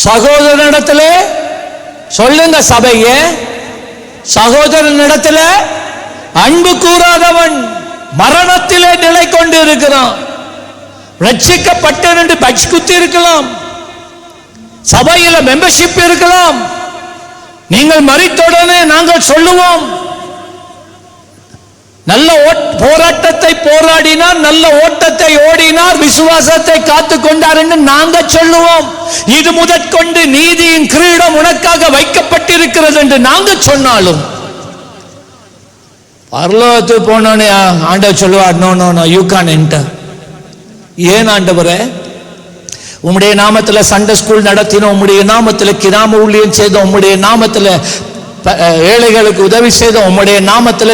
சகோதரனிடத்துல சொல்லுங்க, சபைய சகோதரனிடத்துல அன்பு கூறாதவன் மரணத்திலே நிலை கொண்டு இருக்கிறான். ரட்சிக்கப்பட்ட பட்ஜ் குத்தி இருக்கலாம், சபையில மெம்பர்ஷிப் இருக்கலாம். நீங்கள் மரித்தவுடனே நாங்கள் சொல்லுவோம், நல்ல போராட்டத்தை போராடினார், நல்ல ஓட்டத்தை ஓடினார், விசுவாசத்தை காத்து கொண்டார் என்று நாங்கள் சொல்லுவோம். இது முதற்கொண்டு நீதியின் கிரீடம் உனக்காக வைக்கப்பட்டிருக்கிறது என்று நாங்கள் சொன்னாலும் பரலோகத்துக்கு போனோன்னு ஆண்டவர் சொல்லுவார், no no no, you can't enter. ஏன் ஆண்டவரே? உம்முடைய நாமத்துல சண்டே ஸ்கூல் நடத்தினோம், உம்முடைய நாமத்துல கிராம ஊழியம் செய்தோம், உம்முடைய நாமத்துல ஏழைகளுக்கு உதவி செய்தோம், உம்முடைய நாமத்துல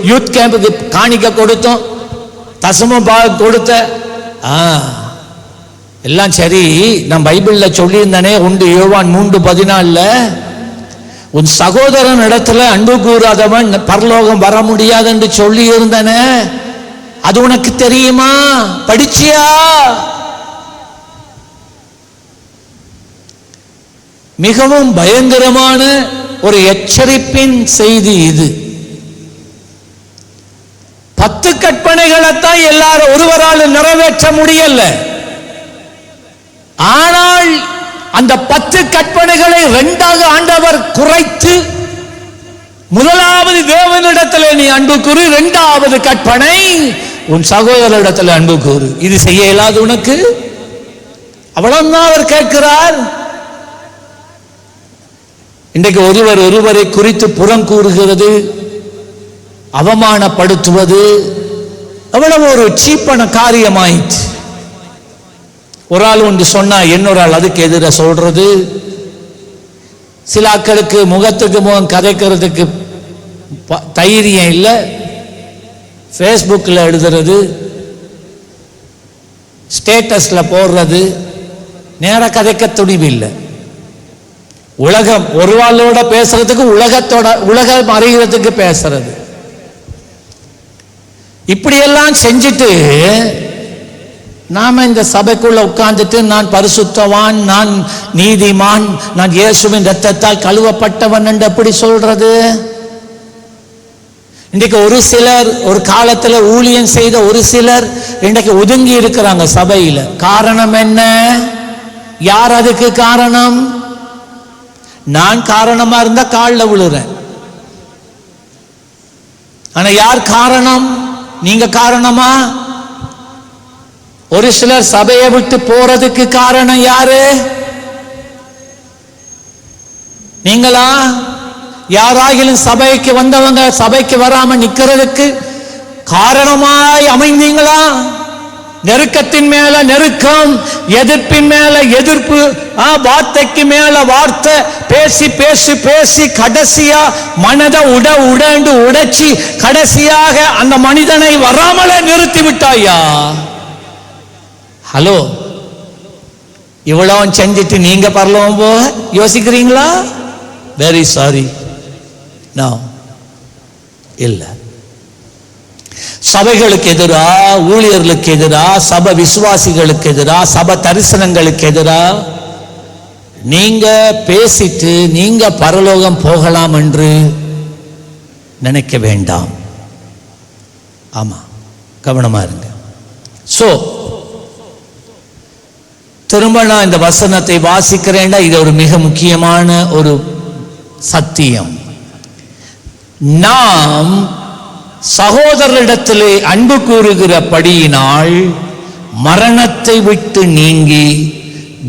யூத் கேம்புக்கு காணிக்க கொடுத்தோம், தசமம் கொடுத்த எல்லாம் சரி. நான் பைபிள்ல சொல்லியிருந்தேனே, 1 யோவான் 3:14, உன் சகோதரன் இடத்துல அன்பு கூறாதவன் பரலோகம் வர முடியாது என்று சொல்லி இருந்தனே, அது உனக்கு தெரியுமா? படிச்சியா? மிகவும் பயங்கரமான ஒரு எச்சரிப்பின் செய்தி இது. 10 கற்பனைகளைத்தான் எல்லாரும் ஒருவரால் நிறைவேற்ற முடியல. ஆனால் அந்த 10 கற்பனைகளை 2ஆக ஆண்டவர் குறைத்து, முதலாவது தேவனிடத்தில் நீ அன்பு கூறு, 2வது கற்பனை உன் சகோதரரிடத்தில் அன்பு கூறு. இது செய்ய இயலாது உனக்கு? அவ்வளவுதான் அவர் கேட்கிறார். இன்றைக்கு ஒருவரை குறித்து புறம் கூறுகிறது, அவமானப்படுத்துவது அவ்வளவு ஒரு சீப்பான காரியமாயிற்று. ஒரு ஆள் ஒன்று சொன்னா இன்னொரு ஆள் அதுக்கு எதிர சொல்றது. சில ஆட்களுக்கு முகத்துக்கு முகம் கதைக்கிறதுக்கு தைரியம் இல்லை, ஃபேஸ்புக்கில் எழுதுறது, ஸ்டேட்டஸ்ல போடுறது, நேர கதைக்க துணிவு இல்லை. உலகம் ஒரு ஆளோட பேசுறதுக்கு உலகம் அறிகிறதுக்கு பேசுறது. இப்படியெல்லாம் செஞ்சுட்டு நாம இந்த சபைக்குள்ள உட்கார்ந்துட்டு நான் பரிசுத்தவான், நான் நீதிமான், நான் இயேசுவின் இரத்தத்தால் கழுவப்பட்டவன் என்று எப்படி சொல்றது? இன்றைக்கு ஒரு சிலர், ஒரு காலத்துல ஊழியம் செய்த ஒரு சிலர் இன்றைக்கு ஒதுங்கி இருக்கிறாங்க சபையில. காரணம் என்ன? யார் அதுக்கு காரணம்? நான் காரணமா இருந்தா காலில் விழுறேன். ஆனா யார் காரணம்? நீங்க காரணமா? ஒரு சிலர் சபையை விட்டு போறதுக்கு காரணம் யாரு? நீங்களா? யாராகிலும் சபைக்கு வந்தவங்க சபைக்கு வராம நிக்கிறதுக்கு காரணமாய் அமைந்தீங்களா? நெருக்கத்தின் மேல நெருக்கம், எதிர்ப்பின் மேல எதிர்ப்பு, வார்த்தைக்கு மேல வார்த்தை, பேசி பேசி பேசி கடைசியா மனதை உடண்டு உடைச்சி கடைசியாக அந்த மனிதனை வராமலே நிறுத்தி விட்டாயா? ஹலோ, இவ்வளவு செஞ்சுட்டு நீங்க பரலோகம் போக யோசிக்கிறீங்களா? வெரி சாரி, நோ, இல்ல. சபைகளுக்கு எதிரா, ஊழியர்களுக்கு எதிரா, சபை விசுவாசிகளுக்கு எதிரா, சபை தரிசனங்களுக்கு எதிரா நீங்க பேசிட்டு நீங்க பரலோகம் போகலாம் என்று நினைக்க வேண்டாம். ஆமா, கவனமா இருங்க. சோ திரும்ப நான் இந்த வசனத்தை வாசிக்கிறேன்டா, இது ஒரு மிக முக்கியமான ஒரு சத்தியம். நாம் சகோதரரிடத்திலே அன்பு கூறுகிறபடியினால் மரணத்தை விட்டு நீங்கி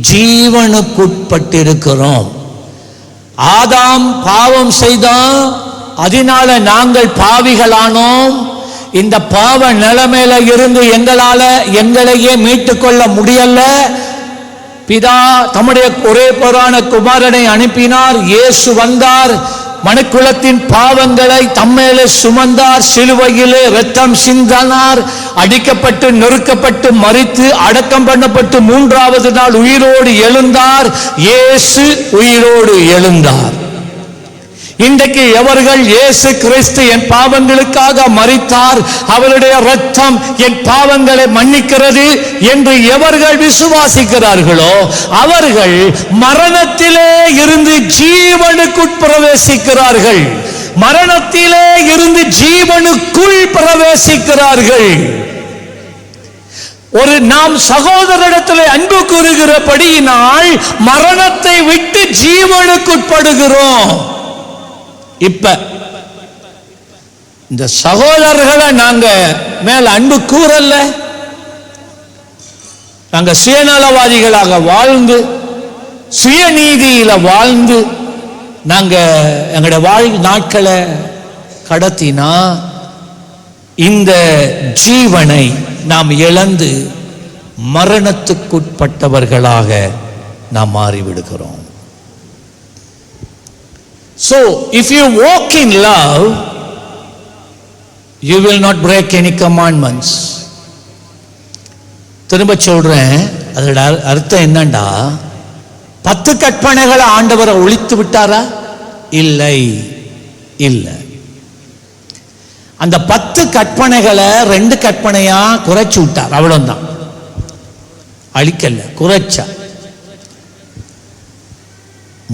ஜீவனுக்குட்பட்டிருக்கிறோம். ஆதாம் பாவம் செய்தான், அதனால நாங்கள் பாவிகளானோம். இந்த பாவ நிலைமையில இருந்து எங்களையே மீட்டுக் கொள்ள முடியல. பிதா தம்முடைய ஒரே பேரான குமாரனை அனுப்பினார். இயேசு வந்தார், மனுக்குலத்தின் பாவங்களை தம்மேலே சுமந்தார், சிலுவையிலே இரத்தம் சிந்தினார், அடிக்கப்பட்டு நொறுக்கப்பட்டு மரித்து அடக்கம் பண்ணப்பட்டு மூன்றாவது நாள் உயிரோடு எழுந்தார். இயேசு உயிரோடு எழுந்தார். இன்றைக்கு எவர்கள் இயேசு கிறிஸ்து என் பாவங்களுக்காக மரித்தார், அவருடைய இரத்தம் என் பாவங்களை மன்னிக்கிறது என்று எவர்கள் விசுவாசிக்கிறார்களோ அவர்கள் மரணத்திலே இருந்து ஜீவனுக்குள் பிரவேசிக்கிறார்கள். மரணத்திலே இருந்து ஜீவனுக்குள் பிரவேசிக்கிறார்கள். ஒரு நாம் சகோதரரிடத்தில் அன்பு கூறுகிறபடியினால் மரணத்தை விட்டு ஜீவனுக்குட்படுகிறோம். இப்ப இந்த சகோதரர்களை நாங்க மேல அன்பு கூறல, நாங்க சுயநலவாதிகளாக வாழ்ந்து சுயநீதியில வாழ்ந்து நாங்க எங்களுடைய நாட்களை கடத்தினா இந்த ஜீவனை நாம் இழந்து மரணத்துக்குட்பட்டவர்களாக நாம் மாறிவிடுகிறோம். So, if you walk in love, you will not break any commandments. திரும்ப சொல்றேன், அதோட அர்த்தம் என்னண்டா, 10 கற்பனைகளை ஆண்டவரை ஒழித்து விட்டாரா? இல்லை, இல்லை. அந்த 10 கற்பனைகளை 2 கற்பனையா குறைச்சு விட்டார், அவ்வளவுதான். அழிக்கல, குறைச்சா.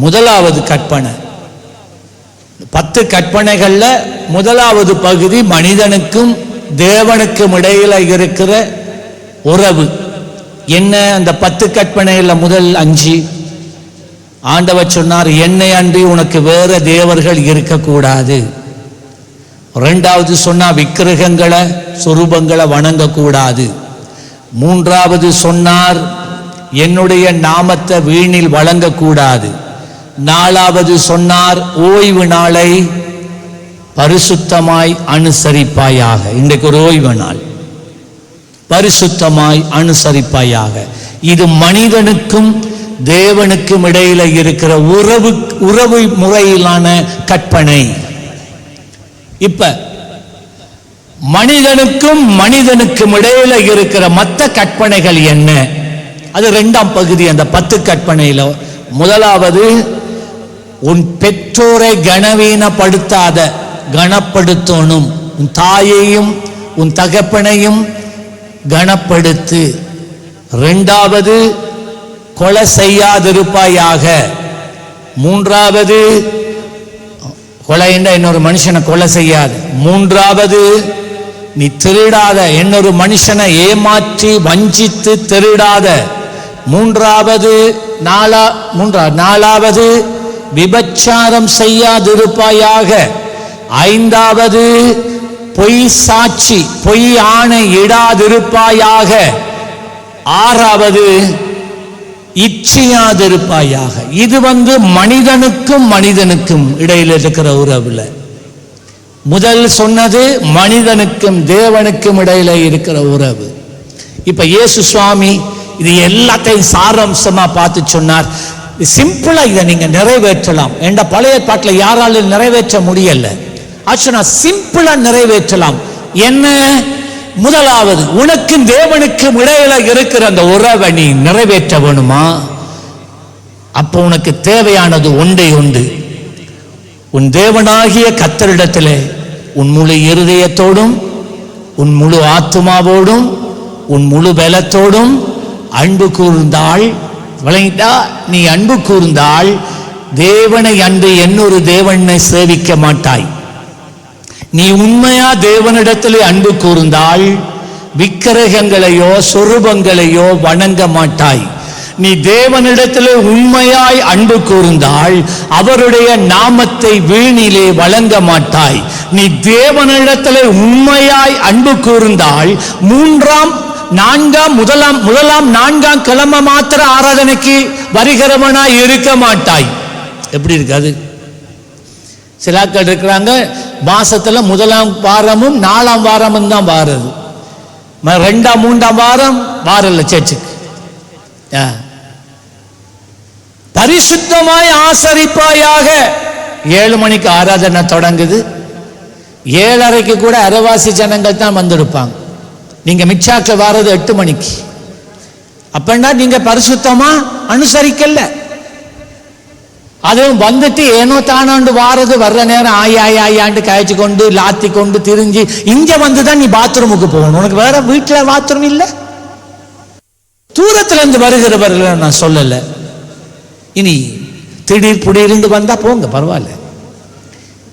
முதலாவது கற்பனை, 10 கற்பனைகள்ல முதலாவது பகுதி மனிதனுக்கும் தேவனுக்கும் இடையில இருக்கிற உறவு என்ன? அந்த 10 கற்பனைகள்ல முதல் 5 ஆண்டவர் சொன்னார், என்னை அன்றி உனக்கு வேற தேவர்கள் இருக்கக்கூடாது. இரண்டாவது சொன்னா விக்கிரகங்களை சொரூபங்களை வணங்கக்கூடாது. மூன்றாவது சொன்னார், என்னுடைய நாமத்தை வீணில் வழங்கக்கூடாது. நாலாவது சொன்னார், ஓய்வு நாளை பரிசுத்தமாய் அனுசரிப்பாயாக. இன்றைக்கு ஒரு ஓய்வு நாள், பரிசுத்தமாய் அனுசரிப்பாயாக. இது மனிதனுக்கும் தேவனுக்கும் இடையில இருக்கிற உறவு முறையிலான கற்பனை. இப்ப மனிதனுக்கும் இடையில இருக்கிற மற்ற கற்பனைகள் என்ன? அது 2ஆம் பகுதி அந்த 10 கற்பனையில. முதலாவது, உன் பெற்றோரை கனவீனப்படுத்தாத, கனப்படுத்தணும். உன் தாயையும் உன் தகப்பனையும் கனப்படுத்து. 2வது, கொலை செய்யாதிருப்பாயாக. 3வது, கொலை என்ற இன்னொரு மனுஷனை கொலை செய்யாது. 3வது, நீ திருடாத, இன்னொரு மனுஷனை ஏமாற்றி வஞ்சித்து திருடாத. 4வது, விபச்சாரம் செய்யாதிருப்பாயாக. 5வது, பொய் சாட்சி, பொய் ஆணை இடாதிருப்பாயாக. 6வது, இச்சையாதிருப்பாயாக. இது மனிதனுக்கும் இடையில் இருக்கிற உறவுல. முதல் சொன்னது மனிதனுக்கும் தேவனுக்கும் இடையில இருக்கிற உறவு. இப்ப இயேசு சுவாமி இது எல்லாத்தையும் சாராம்சமா பார்த்து சொன்னார். சிம்பிளா இதை நீங்க நிறைவேற்றலாம். என்ற பழைய பாட்டில் யாராலும் நிறைவேற்ற முடியல, ஆச்சுனா சிம்பிளா நிறைவேற்றலாம். என்ன? முதலாவது, உனக்கும் தேவனுக்கும் இடையில இருக்கிற அந்த உறவை நீ நிறைவேற்ற வேணுமா? அப்போ உனக்கு தேவையானது ஒன்றே ஒன்று. உன் தேவனாகிய கர்த்தரிடத்திலே உன் முழு இருதயத்தோடும் உன் முழு ஆத்துமாவோடும் உன் முழு பலத்தோடும் அன்பு கூர்ந்தாள். விளங்கிட்டா? நீ அன்பு கூர்ந்தால் தேவனை அன்று இன்னொரு தேவனை சேவிக்க மாட்டாய். நீ உண்மையா தேவனிடத்திலே அன்பு கூர்ந்தால் விக்கிரகங்களையோ சொரூபங்களையோ வணங்க மாட்டாய். நீ தேவனிடத்திலே உண்மையாய் அன்பு கூர்ந்தால் அவருடைய நாமத்தை வீணிலே வழங்க மாட்டாய். நீ தேவனிடத்திலே உண்மையாய் அன்பு கூர்ந்தால் முதலாம் 4ஆம் கிழமை மாத்திர ஆராதனைக்கு வருகிறவனாய் இருக்க மாட்டாய். எப்படி இருக்காது? சிலாக்கள் இருக்கிறாங்க, மாசத்துல 1ஆம் வாரமும் 4ஆம் வாரமும் தான் வாரது, 2ஆம் 3ஆம் வாரம் வாரல சர்ச்சுக்கு. பரிசுத்தமாய் ஆசரிப்பாயாக. 7 மணிக்கு ஆராதனை தொடங்குது, 7:30 கூட அரைவாசி ஜனங்கள் தான் வந்திருப்பாங்க. நீங்க மிச்சாக்க வாரது 8 மணிக்கு. அப்பன்னா நீங்க பரிசுத்தமா அனுசரிக்கல. அதுவும் வந்துட்டு ஏனோ தானாண்டு வாரது, வர்ற நேரம் ஆயாண்டு காய்ச்சி கொண்டு லாத்தி கொண்டு திரிஞ்சு இங்க வந்துதான் நீ பாத்ரூமுக்கு போகணும். உனக்கு வேற வீட்டுல பாத்ரூம் இல்ல. தூரத்துல இருந்து வருகிறவர்கள் நான் சொல்லல. இனி திடீர் புடியிருந்து வந்தா போங்க, பரவாயில்ல.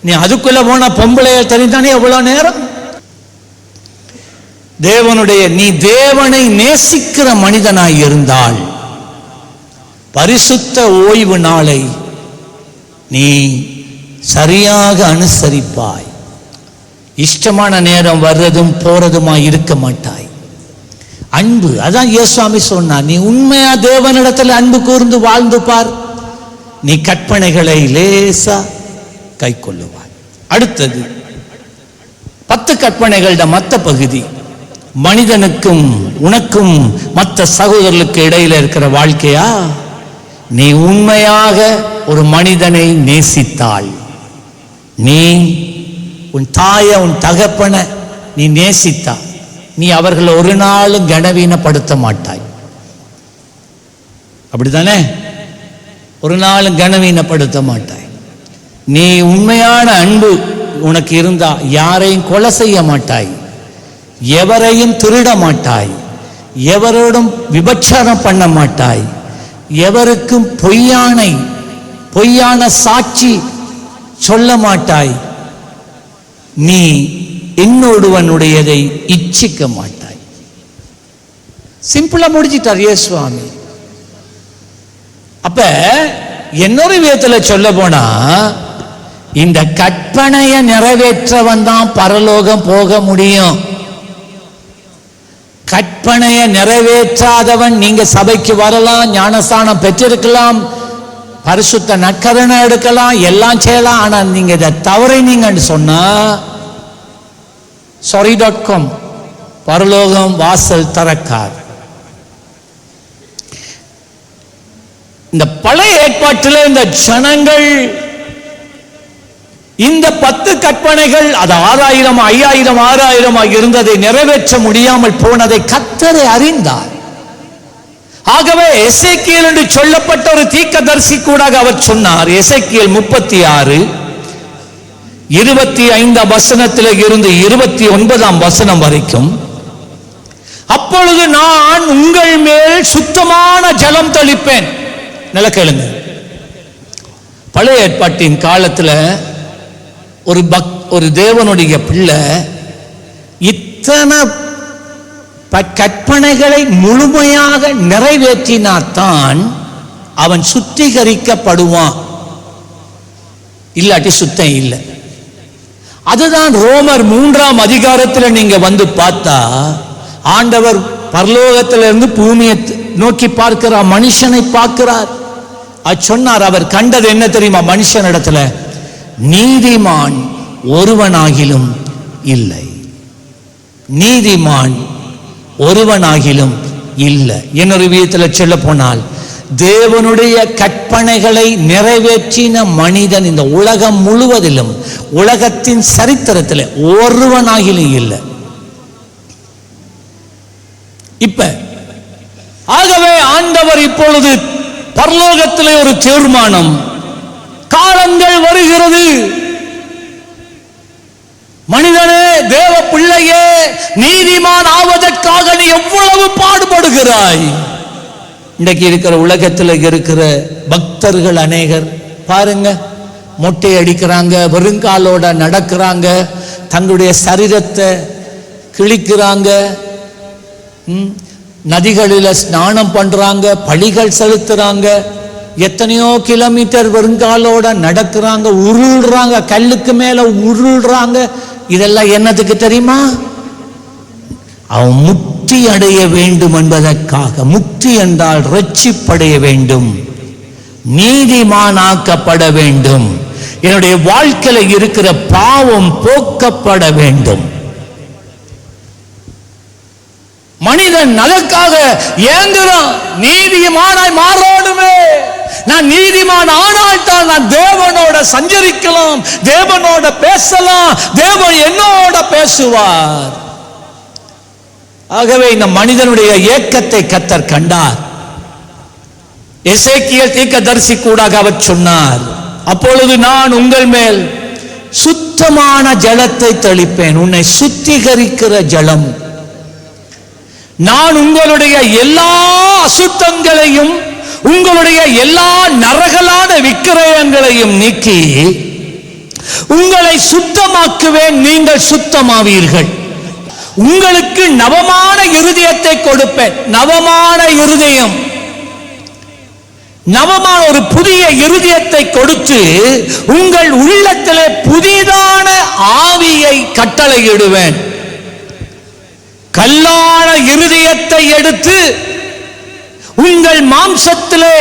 நீ அதுக்குள்ள போனா பொம்பளைய தெரிந்தானே எவ்வளவு நேரம். நீ தேவனை நேசிக்கிற மனிதனாய் இருந்தால் பரிசுத்த ஓய்வு நாளை நீ சரியாக அனுசரிப்பாய். இஷ்டமான நேரம் வர்றதும் போறதுமாய் இருக்க மாட்டாய். அன்பு, அதான் இயேசுவாமி சொன்னார், நீ உண்மையா தேவனிடத்தில் அன்பு கூர்ந்து வாழ்ந்து பார், நீ கற்பனைகளை லேசா கை கொள்ளுவாய். அடுத்தது 10 கற்பனைகளோட மற்ற பகுதி, மனிதனுக்கும் உனக்கும் மற்ற சகோதரர்களுக்கு இடையில இருக்கிற வாழ்க்கையா. நீ உண்மையாக ஒரு மனிதனை நேசித்தாள், நீ உன் தாய உன் தகப்பனை நீ நேசித்தா, நீ அவர்களை ஒரு நாளும் கனவீனப்படுத்த மாட்டாய். அப்படித்தானே? ஒரு நாளும் கனவீனப்படுத்த மாட்டாய். நீ உண்மையான அன்பு உனக்கு இருந்தா யாரையும் கொலை செய்ய மாட்டாய், எவரையும் திருட மாட்டாய், எவரோடும் விபச்சாரம் பண்ண மாட்டாய், எவருக்கும் பொய்யான சாட்சி சொல்ல மாட்டாய், நீ இன்னொருவனுடையதை இச்சிக்க மாட்டாய். சிம்பிளா முடிச்சிட்டார் இயேசுவாமி. அப்ப இன்னொரு விதத்துல சொல்ல போனா, இந்த கற்பனையை நிறைவேற்றவன் தான் பரலோகம் போக முடியும். கற்பனையை நிறைவேற்றாதவன் நீங்க சபைக்கு வரலாம், ஞானஸ்தானம் பெற்றிருக்கலாம், பரிசுத்த நற்கரணை எடுக்கலாம், எல்லாம் செய்யலாம். ஆனா நீங்க இதை தவறினீங்கன்னு சொன்னா sorry.com பரலோகம் வாசல் திறக்காது. இந்த பழைய ஏற்பாட்டில் இந்த ஜனங்கள் இந்த 10 கற்பனைகள், அது 6000 5000 6000 இருந்ததை நிறைவேற்ற முடியாமல் போனதை கர்த்தர் அறிந்தார். ஆகவே எசேக்கியேல் என்று சொல்லப்பட்ட ஒரு தீர்க்கதரிசி கூட அவர் சொன்னார். எசேக்கியேல் 36 25 வசனத்தில் இருந்து 29 வசனம் வரைக்கும், அப்பொழுது நான் உங்கள் மேல் சுத்தமான ஜலம் தெளிப்பேன். நல்ல கேளுங்க. பழைய ஏற்பாட்டின் காலத்துல ஒரு தேவனுடைய பிள்ளை இத்தனை கற்பனைகளை முழுமையாக நிறைவேற்றினால்தான் அவன் சுத்திகரிக்கப்படுவான், இல்லாட்டி சுத்தம் இல்லை. அதுதான் ரோமர் 3ஆம் அதிகாரத்தில் நீங்க வந்து பார்த்தா, ஆண்டவர் பரலோகத்திலிருந்து பூமியை நோக்கி பார்க்கிறார், மனுஷனை பார்க்கிறார். அது சொன்னார், அவர் கண்டது என்ன தெரியுமா? மனுஷனிடத்துல நீதிமான் ஒருவனாகிலும் இல்லை, நீதிமான் ஒருவனாகிலும் இல்லை. இன்னொரு விதத்தில் சொல்ல போனால், தேவனுடைய கற்பனைகளை நிறைவேற்றின மனிதன் இந்த உலகம் முழுவதிலும், உலகத்தின் சரித்திரத்தில் ஒருவனாகிலும் இல்லை. இப்ப ஆகவே ஆண்டவர் இப்பொழுது பரலோகத்திலே ஒரு தீர்மானம், காலங்கள் வருகிறது, மனிதனே, தேவ பிள்ளையே, நீதிமான் ஆவதற்காக நீ எவ்வளவு பாடுபடுகிறாய். இன்றைக்கு இருக்கிற உலகத்தில் இருக்கிற பக்தர்கள் அநேகர் பாருங்க, மொட்டை அடிக்கிறாங்க, வெறுங்காலோட நடக்கிறாங்க, தங்களுடைய சரீரத்தை கிழிக்கிறாங்க, நதிகளில் ஸ்நானம் பண்றாங்க, பலிகள் செலுத்துறாங்க, எத்தனையோ கிலோமீட்டர் வெறுங்காலோட நடக்கிறாங்க, உருள்றாங்க, கல்லுக்கு மேல உருள்றாங்க. இதெல்லாம் என்னதுக்கு தெரியுமா? அவன் முக்தி அடைய வேண்டும் என்பதற்காக. முக்தி என்றால் ரட்சிப்படைய வேண்டும், நீதிமானாக்கப்பட வேண்டும், என்னுடைய வாழ்க்கையில இருக்கிற பாவம் போக்கப்பட வேண்டும். மனிதன் அதற்காக ஏங்குறான், நீதிமானாய் மாறணுமே, நான் நீதிமான் ஆனால் தான் நான் தேவனோட சஞ்சரிக்கலாம், தேவனோட பேசலாம், தேவன் என்னோட பேசுவார். ஆகவே இந்த மனிதனுடைய ஏக்கத்தை கர்த்தர் கண்டார். எசேக்கியேல் தீர்க்கதரிசி கூடாக அவர் சொன்னார், அப்பொழுது நான் உங்கள் மேல் சுத்தமான ஜலத்தை தெளிப்பேன், உன்னை சுத்திகரிக்கிற ஜலம். நான் உங்களுடைய எல்லா அசுத்தங்களையும் உங்களுடைய எல்லா நரகலான விக்கிரகங்களையும் நீக்கி உங்களை சுத்தமாக்குவேன், நீங்கள் சுத்தமாவீர்கள். உங்களுக்கு நவமான இருதயத்தை கொடுப்பேன். நவமான இருதயம், நவமான ஒரு புதிய இருதயத்தை கொடுத்து உங்கள் உள்ளத்திலே புதிதான ஆவியை கட்டளையிடுவேன். கல்லான இருதயத்தை எடுத்து உங்கள் மாம்சத்திலே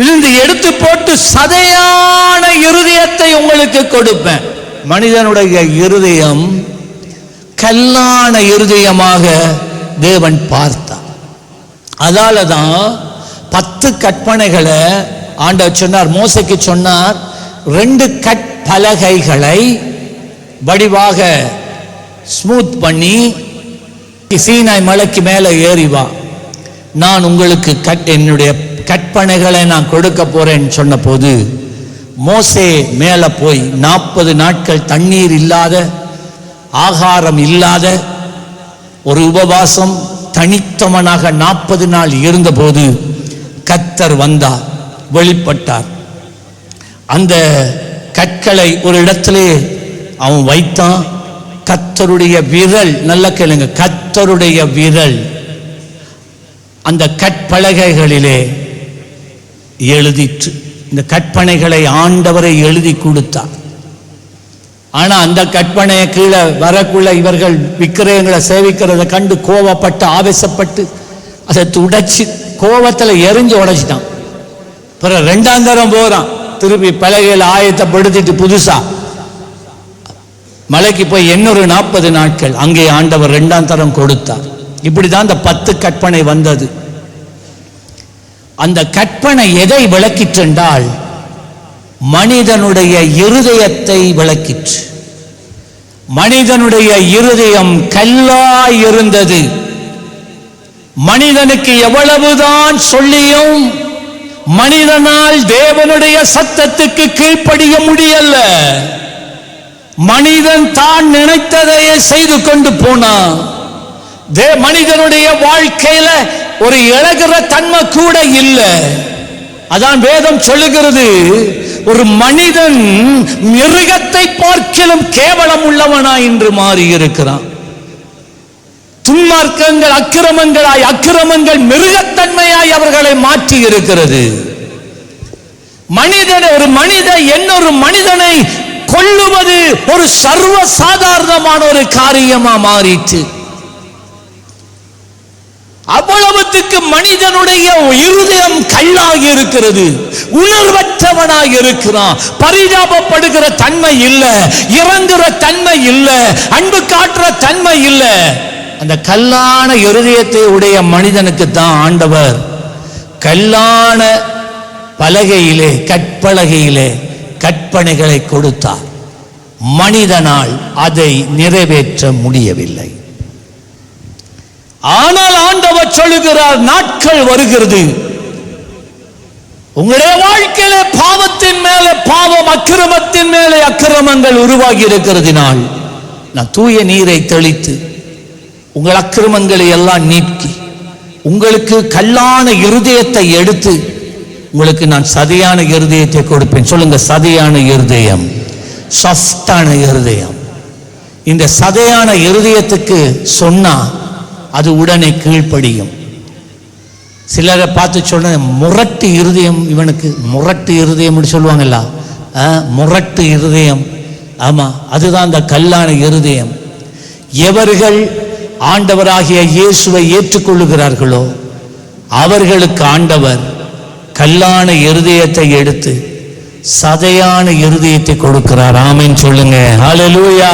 இருந்து எடுத்து போட்டு சதையான இருதயத்தை உங்களுக்கு கொடுப்பேன். மனிதனுடைய இருதயம் கல்லான இருதயமாக தேவன் பார்த்தார். அதாலதான் 10 கற்பனைகளை ஆண்டவர் சொன்னார். மோசேக்கு சொன்னார், 2 கற்பலகைகளை வடிவாக ஸ்மூத் பண்ணி சீனாய் மலைக்கு மேலே ஏறி வா, நான் உங்களுக்கு என்னுடைய கற்பனைகளை நான் கொடுக்க போறேன் சொன்ன போது மோசே மேலே போய் 40 நாட்கள் தண்ணீர் இல்லாத, ஆகாரம் இல்லாத ஒரு உபவாசம் தனித்தவனாக 40 நாள் இருந்தபோது கர்த்தர் வந்தார், வெளிப்பட்டார். அந்த கற்களை ஒரு இடத்திலே அவன் வைத்தான். கர்த்தருடைய விரல், நல்ல கேளுங்க, கர்த்தருடைய விரல் அந்த கற்பலகைகளிலே எழுதிற்று. இந்த கற்பனைகளை ஆண்டவரை எழுதி கொடுத்தார். ஆனா அந்த கற்பனையை கீழே வரக்குள்ள இவர்கள் விக்கிரகங்களை சேவிக்கிறத கண்டு கோவப்பட்டு ஆவேசப்பட்டு அதை உடைச்சு கோவத்தில் எரிஞ்சு உடைச்சிட்டான். பிறகு 2ஆம் தரம் போறான், திருப்பி பலகையில் ஆயத்தப்படுத்திட்டு புதுசா மலைக்கு போய் இன்னொரு 40 நாட்கள் அங்கே ஆண்டவர் 2ஆம் தரம் கொடுத்தார். இப்படிதான் அந்த 10 கற்பனை வந்தது. அந்த கற்பனை எதை விளக்கிற்றென்றால் மனிதனுடைய இருதயத்தை விளக்கிற்று. மனிதனுடைய இருதயம் கல்லாய் இருந்தது. மனிதனுக்கு எவ்வளவுதான் சொல்லியும் மனிதனால் தேவனுடைய சத்தத்துக்கு கீழ்ப்படிய முடியல. மனிதன் தான் நினைத்ததையே செய்து கொண்டு போனான். மனிதனுடைய வாழ்க்கையில ஒரு இழகிற தன்மை கூட இல்லை. அதான் வேதம் சொல்லுகிறது, ஒரு மனிதன் மிருகத்தை பார்க்கிலும் கேவலம் உள்ளவனாய் இன்று மாறி இருக்கிறான். துன்மார்க்கங்கள் அக்கிரமங்களாய், அக்கிரமங்கள் மிருகத்தன்மையாய் அவர்களை மாற்றி இருக்கிறது. ஒரு மனிதன் இன்னொரு மனிதனை கொல்லுவது ஒரு சர்வ சாதாரணமான ஒரு காரியமா மாறிச்சு. அவ்வளவுக்கு மனிதனுடைய இருதயம் கல்லாகி இருக்கிறது, உணர்வற்றவனாக இருக்கிறான். பரிதாபப்படுகிற தன்மை இல்ல, இறங்குற தன்மை இல்ல, அன்பு காட்டுற தன்மை இல்ல. அந்த கல்லான இருதயத்தை உடைய மனிதனுக்கு தான் ஆண்டவர் கல்லான பலகையிலே, கற்பலகையிலே கற்பனைகளை கொடுத்தார். மனிதனால் அதை நிறைவேற்ற முடியவில்லை. ஆனால் ஆண்டவர் சொல்லுகிறார், நாட்கள் வருகிறது, உங்களுடைய வாழ்க்கையிலே பாவத்தின் மேலே பாவம், அக்கிரமத்தின் மேலே அக்கிரமங்கள் உருவாகி இருக்கிறதினால் நான் தூய நீரை தெளித்து உங்கள் அக்கிரமங்களை எல்லாம் நீக்கி உங்களுக்கு கல்லான இருதயத்தை எடுத்து உங்களுக்கு நான் சதையான இருதயத்தை கொடுப்பேன். சொல்லுங்க, சதையான இருதயம், சாஃப்டான இருதயம். இந்த சதையான இருதயத்துக்கு சொன்னா அது உடனே கீழ்ப்படியும். சிலரை பார்த்து சொன்ன முரட்டு இருதயம், இவனுக்கு முரட்டு இருதயம் சொல்லுவாங்கல்ல, முரட்டு இருதயம். ஆமா, அதுதான் அந்த கல்லான இருதயம். எவர்கள் ஆண்டவராகிய இயேசுவை ஏற்றுக்கொள்ளுகிறார்களோ அவர்களுக்கு ஆண்டவர் கல்லான இருதயத்தை எடுத்து சதையான இருதயத்தை கொடுக்கிறார். ஆமென் சொல்லுங்க, ஹல்லேலூயா.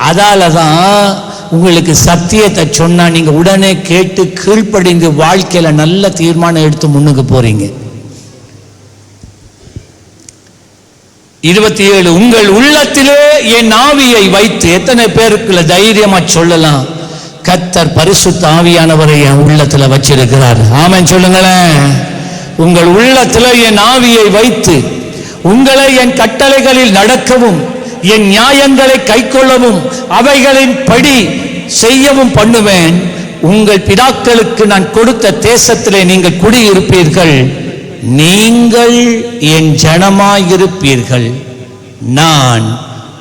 அதாலதான் உங்களுக்கு சத்தியத்தை சொன்னா நீங்க உடனே கேட்டு கீழ்ப்படிந்து வாழ்க்கையில நல்ல தீர்மானம் எடுத்து முன்னுக்கு போறீங்க. 27 உங்கள் உள்ளத்திலே என் ஆவியை வைத்து. எத்தனை பேருக்குள்ள தைரியமா சொல்லலாம், கர்த்தர் பரிசுத்த ஆவியானவரை என் உள்ளத்துல வச்சிருக்கிறார்? ஆமென் சொல்லுங்களேன். உங்கள் உள்ளத்துல என் ஆவியை வைத்து உங்களை என் கட்டளைகளில் நடக்கவும் என் நியாயங்களை கைக்கொள்ளவும் அவைகளின் படி செய்யவும் பண்ணுவேன். உங்கள் பிதாக்களுக்கு நான் கொடுத்த தேசத்திலே நீங்கள் குடியிருப்பீர்கள். நீங்கள் என் ஜனமாயிருப்பீர்கள். நான்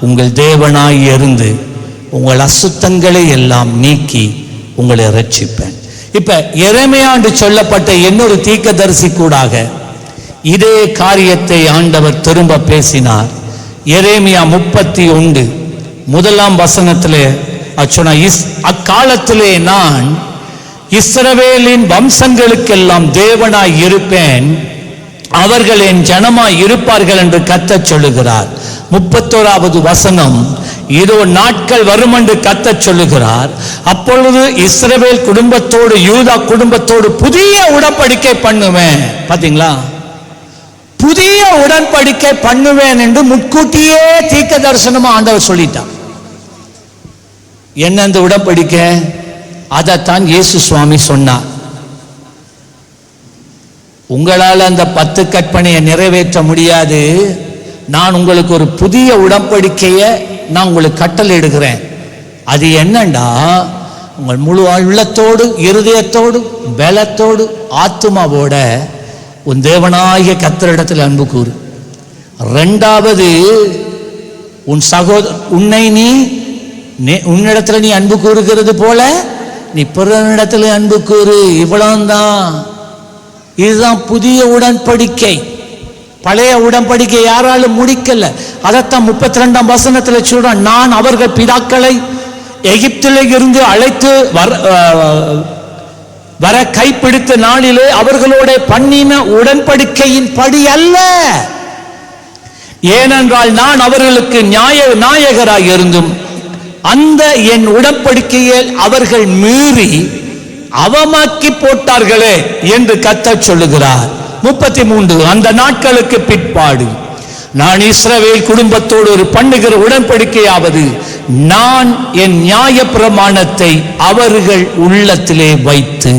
உங்கள் தேவனாய் இருந்து உங்கள் அசுத்தங்களை எல்லாம் நீக்கி உங்களை ரட்சிப்பேன். இப்ப எரேமியாண்டு சொல்லப்பட்ட இன்னொரு தீர்க்கதரிசி கூடாக இதே காரியத்தை ஆண்டவர் திரும்ப பேசினார். எரேமியா 31 முதலாம் வசனத்திலே அக்காலத்திலே நான் இஸ்ரவேலின் வம்சங்களுக்கெல்லாம் தேவனாய் இருப்பேன், அவர்கள் என் ஜனமாய் இருப்பார்கள் என்று கர்த்தர் சொல்லுகிறார். 31வது வசனம், இதோ நாட்கள் வரும் என்று கர்த்தர் சொல்லுகிறார், அப்பொழுது இஸ்ரவேல் குடும்பத்தோடு யூதா குடும்பத்தோடு புதிய உடன்படிக்கை பண்ணுவேன். பாத்தீங்களா, புதிய உடன்படிக்கை பண்ணுவேன் என்று முன்கூட்டியே தீர்க்க தரிசனமா ஆண்டவர் சொல்லிட்டார். என்ன அந்த உடன்படிக்கை? அதைத்தான் இயேசு சுவாமி சொன்னார். உங்களால் அந்த 10 கற்பனையை நிறைவேற்ற முடியாது, நான் உங்களுக்கு ஒரு புதிய உடன்படிக்கையை நான் உங்களுக்கு கட்டளையிடுகிறேன். அது என்னண்டா, உங்கள் முழு உள்ளத்தோடு இருதயத்தோடு பலத்தோடு ஆத்துமாவோட உன் தேவனாகிய கர்த்தரிடத்தில் அன்பு கூறு. 2வது, உன் உன்னை உன்னிடத்துல நீ அன்பு கூறுகிறது போல நீ பிறனிடத்துல அன்பு கூறு. இவ்வளவுதான். இதுதான் புதிய உடன்படிக்கை. பழைய உடன்படிக்கை யாராலும் முடிக்கல. அதைத்தான் 32ஆம் வசனத்தில் சொல்றான், நான் அவர்கள் பிதாக்களை எகிப்திலே இருந்து அழைத்து வர கைப்பிடித்த நாளிலே அவர்களோட பண்ணின உடன்படிக்கையின் படி அல்ல. ஏனென்றால் நான் அவர்களுக்கு நாயகராக இருந்தும் அந்த என் உடன்படிக்கையை அவர்கள் மீறி அவமாக்கி போட்டார்களே என்று கர்த்தர் சொல்லுகிறார். 33 அந்த நாட்களுக்கு பிற்பாடு நான் இஸ்ரவேல் குடும்பத்தோடு ஒரு பண்ணுகிற உடன்படிக்கையாவது, நான் என் நியாய பிரமாணத்தை அவர்கள் உள்ளத்திலே வைத்து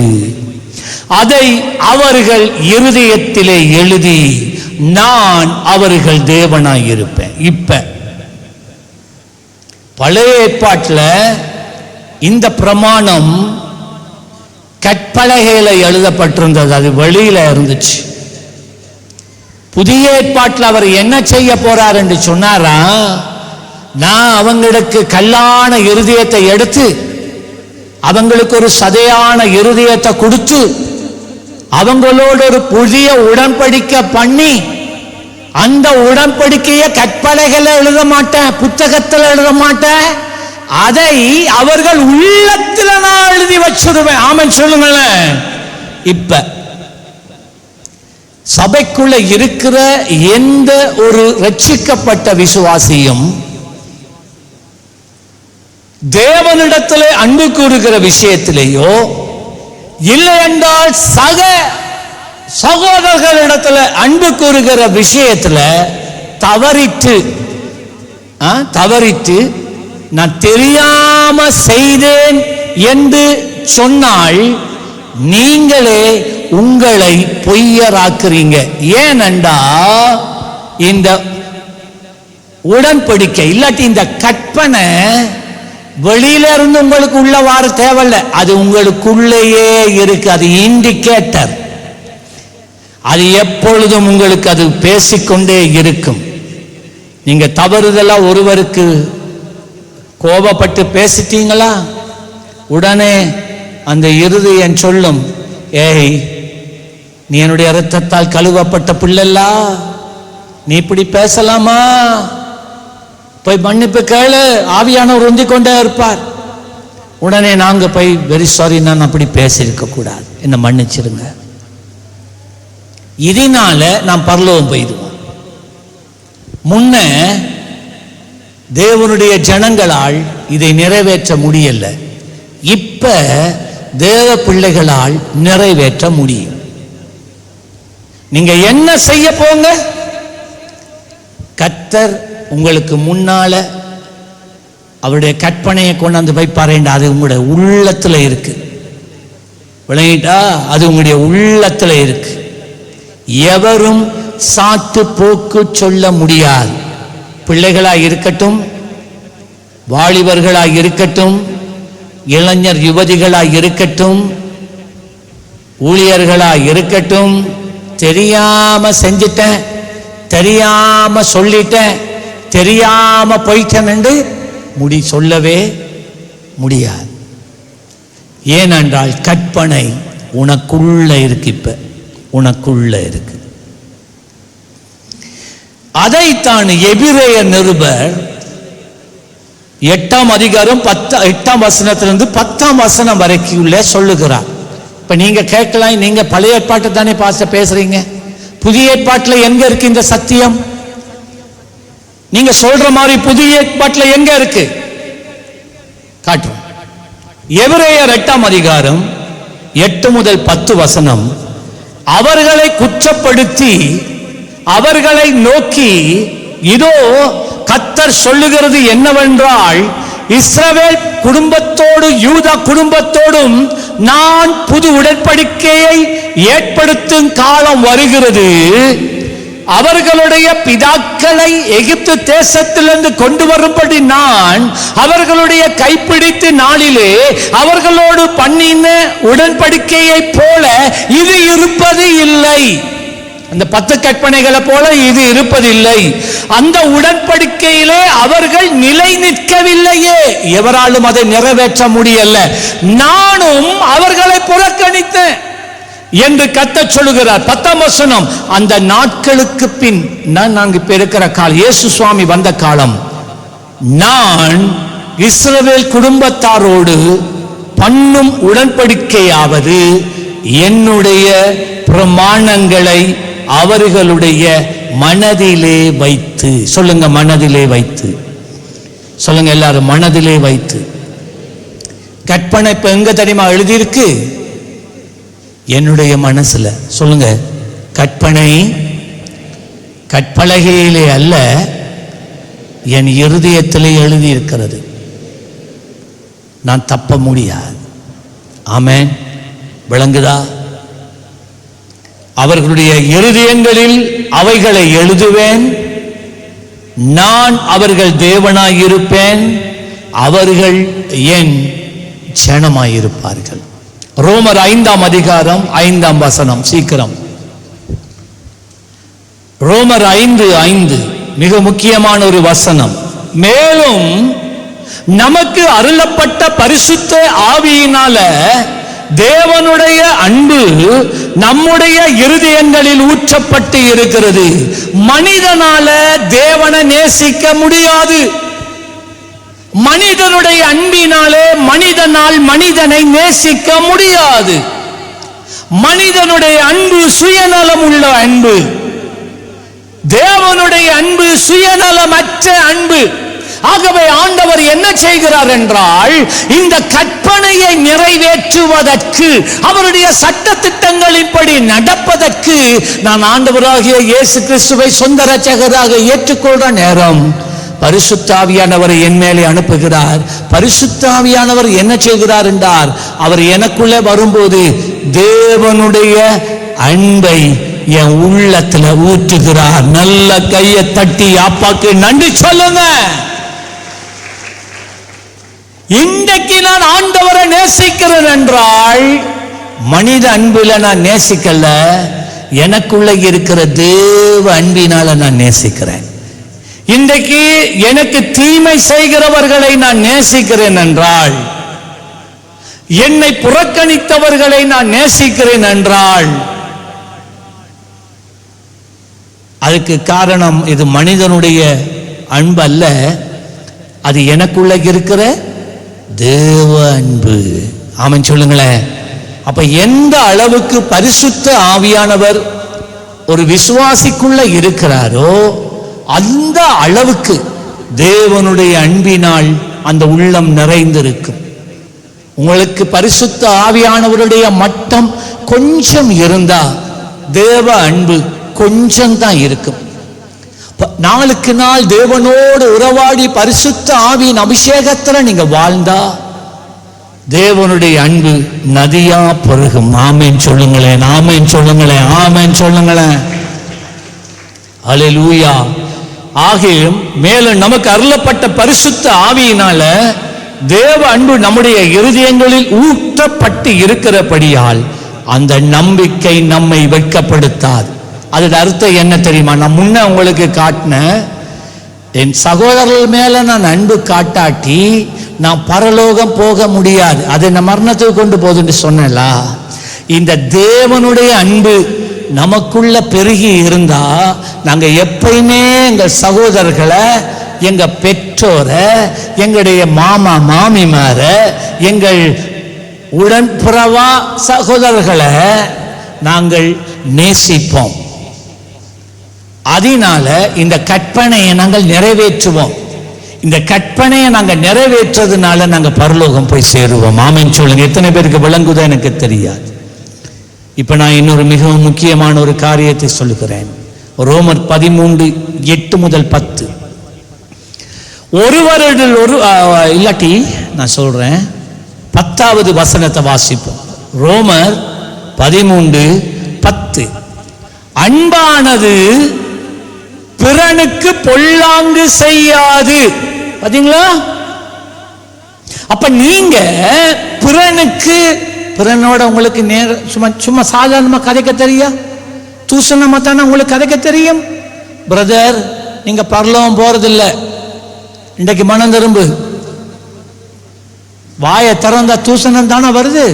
அதை அவர்கள் இருதயத்திலே எழுதி நான் அவர்கள் தேவனாய் இருப்பேன். இப்ப பழைய ஏற்பாட்டில் இந்த பிரமாணம் கற்பலகையில எழுதப்பட்டிருந்தது, அது வெளியில இருந்துச்சு. புதிய ஏற்பாட்டில் அவர் என்ன செய்ய போறார் என்று சொன்னாரா, நான் அவங்களுக்கு கல்லான இருதயத்தை எடுத்து அவங்களுக்கு ஒரு சதையான இருதயத்தை கொடுத்து அவங்களோட ஒரு புதிய உடன்படிக்கை பண்ணி அந்த உடன்படிக்கையை கற்பலகையில எழுத மாட்டேன், புத்தகத்தில் எழுத மாட்டேன், அதை அவர்கள் உள்ளத்தில் நான் எழுதி வச்சிருவேன். ஆமென் சொல்லுங்களேன். இப்ப சபைக்குள்ள இருக்கிற எந்த ஒரு ரட்சிக்கப்பட்ட விசுவாசியும் தேவனிடத்திலே அன்பு கூறுகிற விஷயத்திலேயோ இல்லை என்றால் சகோதரர்களிடத்துல அன்பு கூறுகிற விஷயத்துல தவறிட்டு நான் தெரியாம செய்தேன் என்று சொன்னால் நீங்களே உங்களை பொய்யராக்குறீங்க. ஏனென்றா இந்த உடன்படிக்கை இல்லாட்டி இந்த கற்பனை வெளியில இருந்து உங்களுக்கு உள்ள வார தேவையில்ல, அது உங்களுக்குள்ளேயே இருக்கு. அது இண்டிகேட்டர், அது எப்பொழுதும் உங்களுக்கு அது பேசிக்கொண்டே இருக்கும். நீங்க தவறுதலா ஒருவருக்கு கோபப்பட்டு பேசிட்டீங்களா, உடனே அந்த இருதயம் சொல்லும், ஏய் நீ என்னுடைய இரத்தத்தால் கழுவப்பட்ட பிள்ளைல்லா, நீ இப்படி பேசலாமா, போய் மன்னிப்பு கேளு. ஆவியானவர் உந்திக் கொண்டே இருப்பார். உடனே நாங்க போய் வெரி சாரி, நான் அப்படி பேசியிருக்க கூடாது, என்ன மன்னிச்சிருங்க. இதனால நாம் பரலோகம் போயிடுவோம். முன்ன தேவனுடைய ஜனங்களால் இதை நிறைவேற்ற முடியல, இப்ப தேவ பிள்ளைகளால் நிறைவேற்ற முடியும். நீங்க என்ன செய்ய போங்க, கர்த்தர் உங்களுக்கு முன்னால அவருடைய கற்பனையை கொண்டாந்து வைப்பாரேண்டா, அது உங்களுடைய உள்ளத்துல இருக்கு. விளங்கிட்டா? அது உங்களுடைய உள்ளத்துல இருக்கு. எவரும் சாத்து போக்கு சொல்ல முடியாது. பிள்ளைகளாய் இருக்கட்டும், வாலிபர்களாய் இருக்கட்டும், இளைஞர் யுவதிகளாய் இருக்கட்டும், ஊழியர்களாய் இருக்கட்டும், தெரியாம செஞ்சிட்டேன், தெரியாம சொல்லிட்டேன், தெரியாம போயிட்டேன் என்று சொல்லவே முடியாது. ஏனென்றால் கற்பனை உனக்குள்ள இருக்கு. இப்ப உனக்குள்ள இருக்கு. அதைத்தான் எபிரேய நிருபர் 8ஆம் அதிகாரம் 8ஆம் வசனத்திலிருந்து 10ஆம் வசனம் வரைக்கும் உள்ள சொல்லுகிறார். இப்ப நீங்க கேட்கலாம், நீங்க பழைய ஏற்பாட்டை தானே பேசுறீங்க, புதிய ஏற்பாட்டில் எங்க இருக்கு இந்த சத்தியம்? நீங்க சொல்ற மாதிரி புதிய ஏற்பாட்டில் எங்க இருக்கு? காட்டுறோம். எபிரேயர் 8ஆம் அதிகாரம் 8 முதல் 10 வசனம். அவர்களை குற்றப்படுத்தி அவர்களை நோக்கி, இதோ கர்த்தர் சொல்லுகிறது என்னவென்றால், இஸ்ரவேல் குடும்பத்தோடு யூதா குடும்பத்தோடும் நான் புது உடன்படிக்கையை ஏற்படுத்தும் காலம் வருகிறது. அவர்களுடைய பிதாக்களை எகிப்து தேசத்திலிருந்து கொண்டு வரும்படி நான் அவர்களுடைய கைப்பிடித்து நாளிலே அவர்களோடு பண்ணின உடன்படிக்கையை போல இது இருப்பது இல்லை. அந்த 10 கற்பனைகளை போல இது இருப்பதில்லை. அந்த உடன்படிக்கையிலே அவர்கள் நிலை நிற்கவில்லையே, எவராலும் அதை நிறைவேற்ற முடியல. நானும் அவர்களை புறக்கணித்தேன் என்று கர்த்தர் சொல்லுகிறார். 10ஆம் வசனம். அந்த நாட்களுக்கு பின், நாங்க இப்ப இருக்கிற காலம், இயேசு சுவாமி வந்த காலம், நான் இஸ்ரவேல் குடும்பத்தாரோடு பண்ணும் உடன்படிக்கையாவது என்னுடைய பிரமாணங்களை அவர்களுடைய மனதிலே வைத்து. சொல்லுங்க, மனதிலே வைத்து. சொல்லுங்க எல்லாரும், மனதிலே வைத்து. கற்பனை இப்ப எங்க தெரியுமா எழுதியிருக்கு? என்னுடைய மனசுல. சொல்லுங்க, கற்பனை கற்பலகையிலே அல்ல, என் இருதயத்திலே எழுதி இருக்கிறது. நான் தப்ப முடியாது. ஆமென். விளங்குதா? அவர்களுடைய இருதயங்களில் அவைகளை எழுதுவேன். நான் அவர்கள் தேவனாயிருப்பேன், அவர்கள் என் ஜனமாயிருப்பார்கள். ரோமர் 5ஆம் அதிகாரம் 5ஆம் வசனம். சீக்கிரம். ரோமர் 5:5 மிக முக்கியமான ஒரு வசனம். மேலும் நமக்கு அருளப்பட்ட பரிசுத்த ஆவியினால தேவனுடைய அன்பு நம்முடைய இருதயங்களில் ஊற்றப்பட்டு இருக்கிறது. மனிதனால தேவனை நேசிக்க முடியாது. மனிதனுடைய அன்பினாலே மனிதனால் மனிதனை நேசிக்க முடியாது. மனிதனுடைய அன்பு சுயநலம் உள்ள அன்பு. தேவனுடைய அன்பு சுயநலமற்ற அன்பு. ஆகவே ஆண்டவர் என்ன செய்கிறார் என்றால், இந்த கற்பனையை நிறைவேற்றுவதற்கு, அவருடைய சட்ட திட்டங்களின்படி நடப்பதற்கு நான் ஆண்டவராகிய இயேசு கிறிஸ்துவை சொந்த இரட்சகராக ஏற்றுக்கொள்ற நேரம் பரிசுத்த ஆவியானவரை என் மேலே அனுப்புகிறார். பரிசுத்த ஆவியானவர் என்ன செய்கிறார் என்றார், அவர் எனக்குள்ளே வரும்போது தேவனுடைய அன்பை என் உள்ளத்துல ஊற்றுகிறார். நல்ல கையை தட்டி அப்பாக்கு நன்றி சொல்லுங்க. இன்றைக்கு நான் ஆண்டவரை நேசிக்கிறேன் என்றால் மனித அன்பில நான் நேசிக்கல, எனக்குள்ள இருக்கிற தேவ அன்பினால நான் நேசிக்கிறேன். இன்றைக்கு எனக்கு தீமை செய்கிறவர்களை நான் நேசிக்கிறேன் என்றால், என்னை புறக்கணித்தவர்களை நான் நேசிக்கிறேன் என்றால், அதுக்கு காரணம் இது மனிதனுடைய அன்பு அல்ல, அது எனக்குள்ள இருக்கிற தேவ அன்பு. ஆமென் சொல்லுங்களேன். அப்ப எந்த அளவுக்கு பரிசுத்த ஆவியானவர் ஒரு விசுவாசிக்குள்ள இருக்கிறாரோ அந்த அளவுக்கு தேவனுடைய அன்பினால் அந்த உள்ளம் நிறைந்திருக்கும். உங்களுக்கு பரிசுத்த ஆவியானவருடைய மட்டம் கொஞ்சம் இருந்தா தேவ அன்பு கொஞ்சம் தான் இருக்கும். நாளுக்கு நாள் தேவனோடு உறவாடி பரிசுத்த ஆவியின் அபிஷேகத்துல நீங்க வாழ்ந்தா தேவனுடைய அன்பு நதியா பெருகும். ஆமென் சொல்லுங்களேன், ஆமென் சொல்லுங்களேன், ஆமென் சொல்லுங்களேன். அல்லேலூயா. ஆகியும் மேலும் நமக்கு அருளப்பட்ட பரிசுத்த ஆவியினால தேவ அன்பு நம்முடைய இருதயங்களில் ஊற்றப்பட்டு இருக்கிறபடியால் அந்த நம்பிக்கை நம்மை வெட்கப்படுத்தாது. அதோட அர்த்தம் என்ன தெரியுமா? நான் முன்ன உங்களுக்கு காட்டின என் சகோதரர்கள் மேல நான் அன்பு காட்டாட்டி நான் பரலோகம் போக முடியாது, அது என்ன மரணத்துக்கு கொண்டு போகுதுன்னு சொன்னல. இந்த தேவனுடைய அன்பு நமக்குள்ள பெருகி இருந்தா நாங்க எப்பயுமே எங்கள் சகோதரர்களை, எங்க பெற்றோரை, எங்களுடைய மாமா மாமிமார, எங்கள் உடன்பிறவா சகோதரர்களை நாங்கள் நேசிப்போம். அதனால இந்த கற்பனையை நாங்கள் நிறைவேற்றுவோம். இந்த கற்பனையை நாங்கள் நிறைவேற்றதுனால நாங்கள் பரலோகம் போய் சேருவோம். ஆமென் சொல்லுங்க. எத்தனை பேருக்கு விளங்குதோ எனக்கு தெரியாது. இப்ப நான் இன்னொரு மிகவும் முக்கியமான ஒரு காரியத்தை சொல்லுகிறேன். ரோமர் 13:8-10. ஒருவரில் ஒரு இல்லாட்டி நான் சொல்றேன் 10வது வசனத்தை வாசிப்போம். ரோமர் 13:10. அன்பானது பிறனுக்கு பொல்லாங்கு செய்யாது. பாத்தீங்களா? அப்ப நீங்க பிறனோட உங்களுக்கு சும்மா சாதாரணமா கதைக்க தெரியா? தூசணமா தானே உங்களுக்கு கதைக்க தெரியும். பிரதர், நீங்க பரலோகம் போறதில்லை, இன்றைக்கு மனம் திரும்பு. வாயை திறந்தா தூசணம் தானே வருது.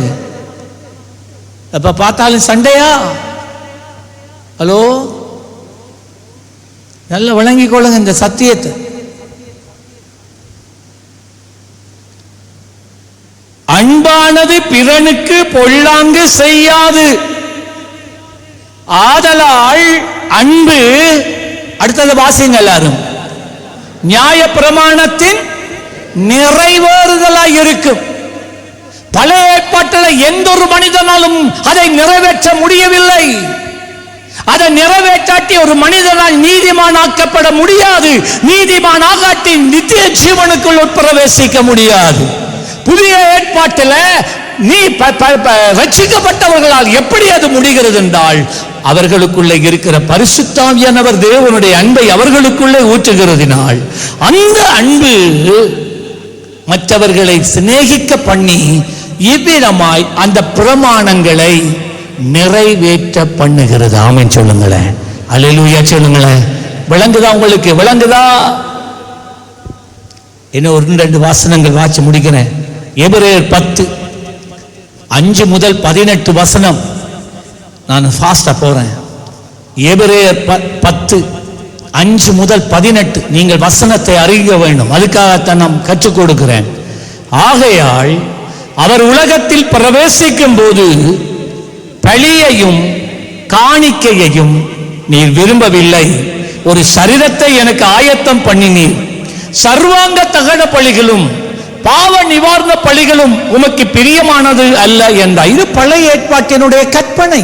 எப்ப பார்த்தாலும் சண்டையா? ஹலோ, நல்லா விளங்கிக் கொள்ளுங்க இந்த சத்தியத்தை. அன்பானது பிறனுக்கு பொல்லாங்கு செய்யாது. ஆதலால் அன்பு, அடுத்தது வாசிங்க எல்லாரும், நியாய பிரமாணத்தின் நிறைவேறுதலாய் இருக்கும். பழைய ஏற்பாட்டில் எந்த ஒரு மனிதனாலும் அதை நிறைவேற்ற முடியவில்லை. அதை நிறைவேற்றாட்டி ஒரு மனிதனால் நீதிமானாக்கப்பட முடியாது. நீதிமானாகாட்டி நித்திய ஜீவனுக்குள் உட்பிரவேசிக்க முடியாது. புதிய ஏற்பாட்டில் நீ ரட்சிக்கப்பட்டவர்களால் எப்படி அது முடிகிறது என்றால், அவர்களுக்குள்ளே இருக்கிற பரிசுத்த ஆவியானவர் தேவனுடைய அன்பை அவர்களுக்குள்ளே ஊற்றுகிறதினால் அந்த அன்பு மற்றவர்களை சிநேகிக்க பண்ணி இவ்விதமாய் அந்த பிரமாணங்களை நிறைவேற்ற பண்ணுகிறது. ஆமென் சொல்லுங்களேன், அல்லேலூயா சொல்லுங்களேன். விளங்குதா உங்களுக்கு? விளங்குதா? இன்னும் 2 வாசனங்கள் வாசி முடிக்கிறேன். எபிரேயர் 10:5-18 வசனம். நான் ஃபாஸ்டா போறேன். எபிரேயர் 10:5-18. நீங்கள் வசனத்தை அறிய வேண்டும், அதுக்காகத்தான் நான் கற்றுக் கொடுக்கிறேன். ஆகையால் அவர் உலகத்தில் பிரவேசிக்கும் போது பலியையும் காணிக்கையையும் நீர் விரும்பவில்லை, ஒரு சரீரத்தை எனக்கு ஆயத்தம் பண்ணினீர். சர்வாங்க தகன பலிகளும் பாவ நிவாரண பலிகளும் உமக்கு பிரியமானது அல்ல என்றார். இது பழைய ஏற்பாட்டினுடைய கற்பனை.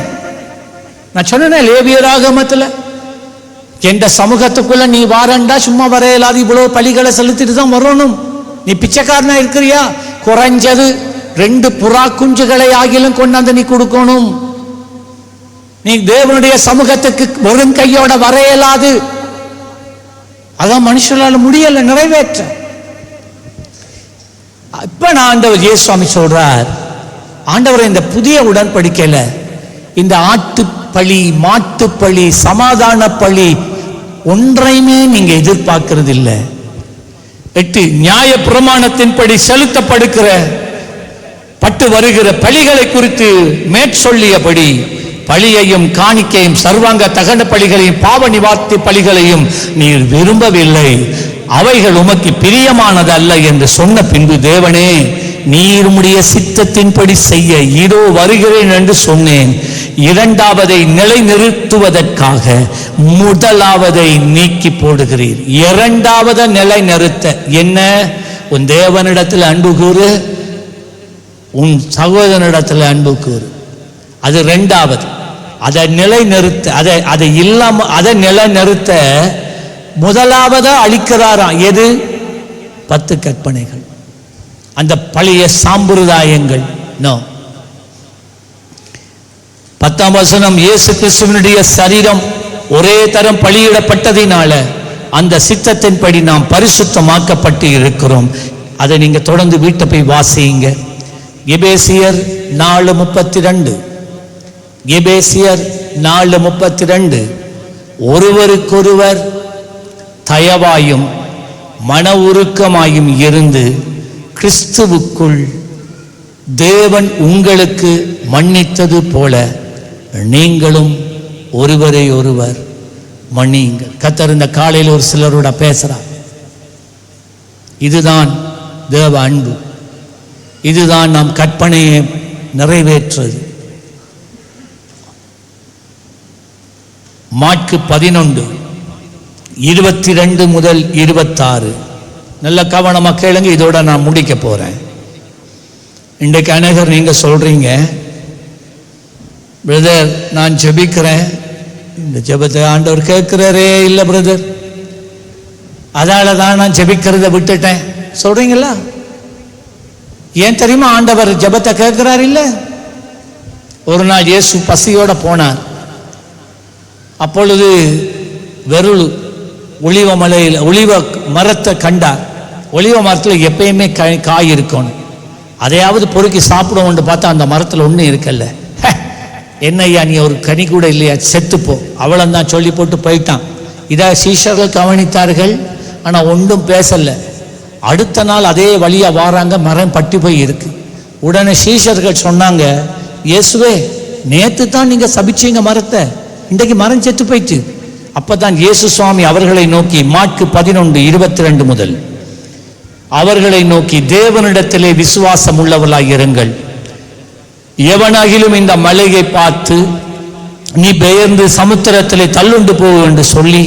நான் சொன்னேன், லேவியராகமத்துல எந்த சமூகத்துக்குள்ள நீ வாரண்டா சும்மா வரையலாது, இவ்வளவு பலிகளை செலுத்திட்டு தான் வரணும். நீ பிச்சைக்காரனா இருக்கிறியா, குறைஞ்சது 2 புறா குஞ்சுகளை ஆகிலும் கொண்டாந்து நீ கொடுக்கணும். நீ தேவனுடைய சமூகத்துக்கு வெறும் கையோட வரையலாது. அதான் மனுஷனால முடியல நிறைவேற்ற. இப்ப நான் ஆண்டவர் இயேசுவாமி சொல்றார், ஆண்டவர் இந்த புதிய உடன்படிக்கையில இந்த ஆட்டு பலி, மாட்டு பலி, சமாதான பலி ஒன்றையுமே நீங்க எதிர்பார்க்கிறது இல்லை. 8 நியாய பிரமாணத்தின்படி செலுத்தப்படுகிற பட்டு வருகிற பலிகளை குறித்து மேற்சொல்லியபடி பலியையும் காணிக்கையும் சர்வாங்க தகன பலிகளையும் பாவ நிவார்த்தி பலிகளையும் நீர் விரும்பவில்லை, அவைகள் உமக்கு பிரியமானது அல்ல என்று சொன்ன பின்பு, தேவனே நீர் உம்முடைய சித்தத்தின்படி செய்ய இதோ வருகிறேன் என்று சொன்னேன். 2வதை நிலைநிறுத்துவதற்காக 1வதை நீக்கி போடுகிறீர். 2வது நிலைநிறுத்த என்ன? உன் தேவனிடத்தில் அன்பு கூறு, உன் சகோதரனிடத்தில் அன்பு கூறு. அது 2வது. அதை நிலைநிறுத்த, அதை இல்லாம அதை நிலைநிறுத்த முதலாவதா அளிக்கிறாராம். எது? 10 கற்பனைகள். அந்த பழைய சாம்பிரதாயங்கள். நோ. 10ஆம் வசனம், இயேசு கிறிஸ்துவினுடைய சரீரம் ஒரே தரம் பலியிடப்பட்டதினால அந்த சித்தத்தின்படி நாம் பரிசுத்தமாக்கப்பட்டு இருக்கிறோம். அதை நீங்க தொடர்ந்து வீட்டை போய் வாசியுங்க. எபேசியர் 4:32. எபேசியர் 4:32. ஒருவருக்கொருவர் தயவாயும் மன உருக்கமாயும் இருந்து கிறிஸ்துவுக்குள் தேவன் உங்களுக்கு மன்னித்தது போல நீங்களும் ஒருவரை ஒருவர் மன்னியுங்கள். கர்த்தர் இந்த காலையில் ஒரு சிலரோட பேசுறார். இதுதான் தேவ அன்பு. இதுதான் நாம் கற்பனையை நிறைவேற்றுவது. மாற்கு 11:22 முதல் 26. நல்ல கவனமாக கேளுங்க. இதோட நான் முடிக்க போறேன். இன்றைக்கு அநேகர் நீங்க சொல்றீங்க, பிரதர் நான் ஜெபிக்கிறேன், இந்த ஜெபத்தை ஆண்டவர் கேட்கிறாரே இல்லை பிரதர், அதால தான் நான் ஜெபிக்கிறத விட்டுட்டேன் சொல்றீங்களா? ஏன் தெரியுமா ஆண்டவர் ஜெபத்தை கேட்கிறார்? இல்லை. ஒரு நாள் இயேசு பசியோட போனார். அப்பொழுது வெறுளு ஒளிவ மலையில் ஒளிவ மரத்தை கண்டார். ஒளிவ மரத்தில் எப்பயுமே காய் இருக்கணும். அதையாவது பொறுக்கி சாப்பிடுவோம்னு பார்த்தா அந்த மரத்தில் ஒன்றும் இருக்கல்ல. என்னையா நீ ஒரு கனி கூட இல்லையா, செத்துப்போ, அவ்வளோந்தான் சொல்லி போட்டு போயிட்டான். இதை சீஷர்கள் கவனித்தார்கள். ஆனால் ஒன்றும் பேசலை. அடுத்த நாள் அதே வழியாக வாராங்க, மரம் பட்டி போய் இருக்கு. உடனே சீஷர்கள் சொன்னாங்க, இயேசுவே நேற்று தான் நீங்கள் சபிச்சீங்க மரத்தை, இன்றைக்கு மரம் செத்து போயிட்டு. அப்பதான் இயேசு சுவாமி அவர்களை நோக்கி, மாற்கு 11:22 முதல், அவர்களை நோக்கி, தேவனிடத்திலே விசுவாசம் உள்ளவர்களாய் இருங்கள். எவனாகிலும் இந்த மலையை பார்த்து நீ பெயர்ந்து சமுத்திரத்திலே தள்ளுண்டு போ என்று சொல்லி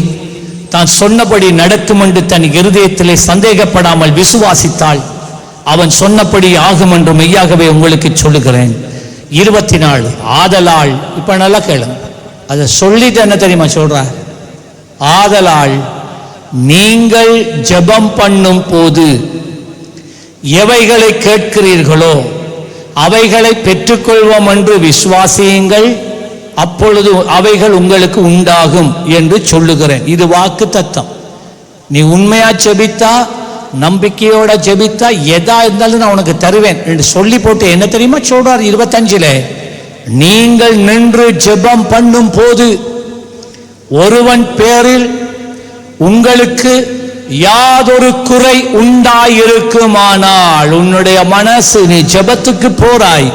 தான் சொன்னபடி நடக்கும் என்று தன் இருதயத்திலே சந்தேகப்படாமல் விசுவாசித்தால் அவன் சொன்னபடி ஆகும் என்று மெய்யாகவே உங்களுக்கு சொல்லுகிறேன். 24. ஆதலால், இப்ப நல்லா கேளுங்க, அதை சொல்லிட்டு என்ன தெரியுமா சொல்றார்? ஆதலால் நீங்கள் ஜெபம் பண்ணும் போது எவைகளை கேட்கிறீர்களோ அவைகளை பெற்றுக்கொள்வோம் என்று விசுவாசியுங்கள், அப்பொழுது அவைகள் உங்களுக்கு உண்டாகும் என்று சொல்லுகிறேன். இது வாக்கு தத்தம். நீ உண்மையா ஜெபித்தா, நம்பிக்கையோட ஜெபித்தா, எதா இருந்தாலும் நான் உனக்கு தருவேன் என்று சொல்லி போட்டு என்ன தெரியுமா சொல்றார்? 25. நீங்கள் நின்று ஜெபம் பண்ணும் போது ஒருவன் பேரில் உங்களுக்கு யாதொரு குறை உண்டாயிருக்குமானால், உன்னுடைய மனசு, நீ ஜெபத்துக்கு போறாய்,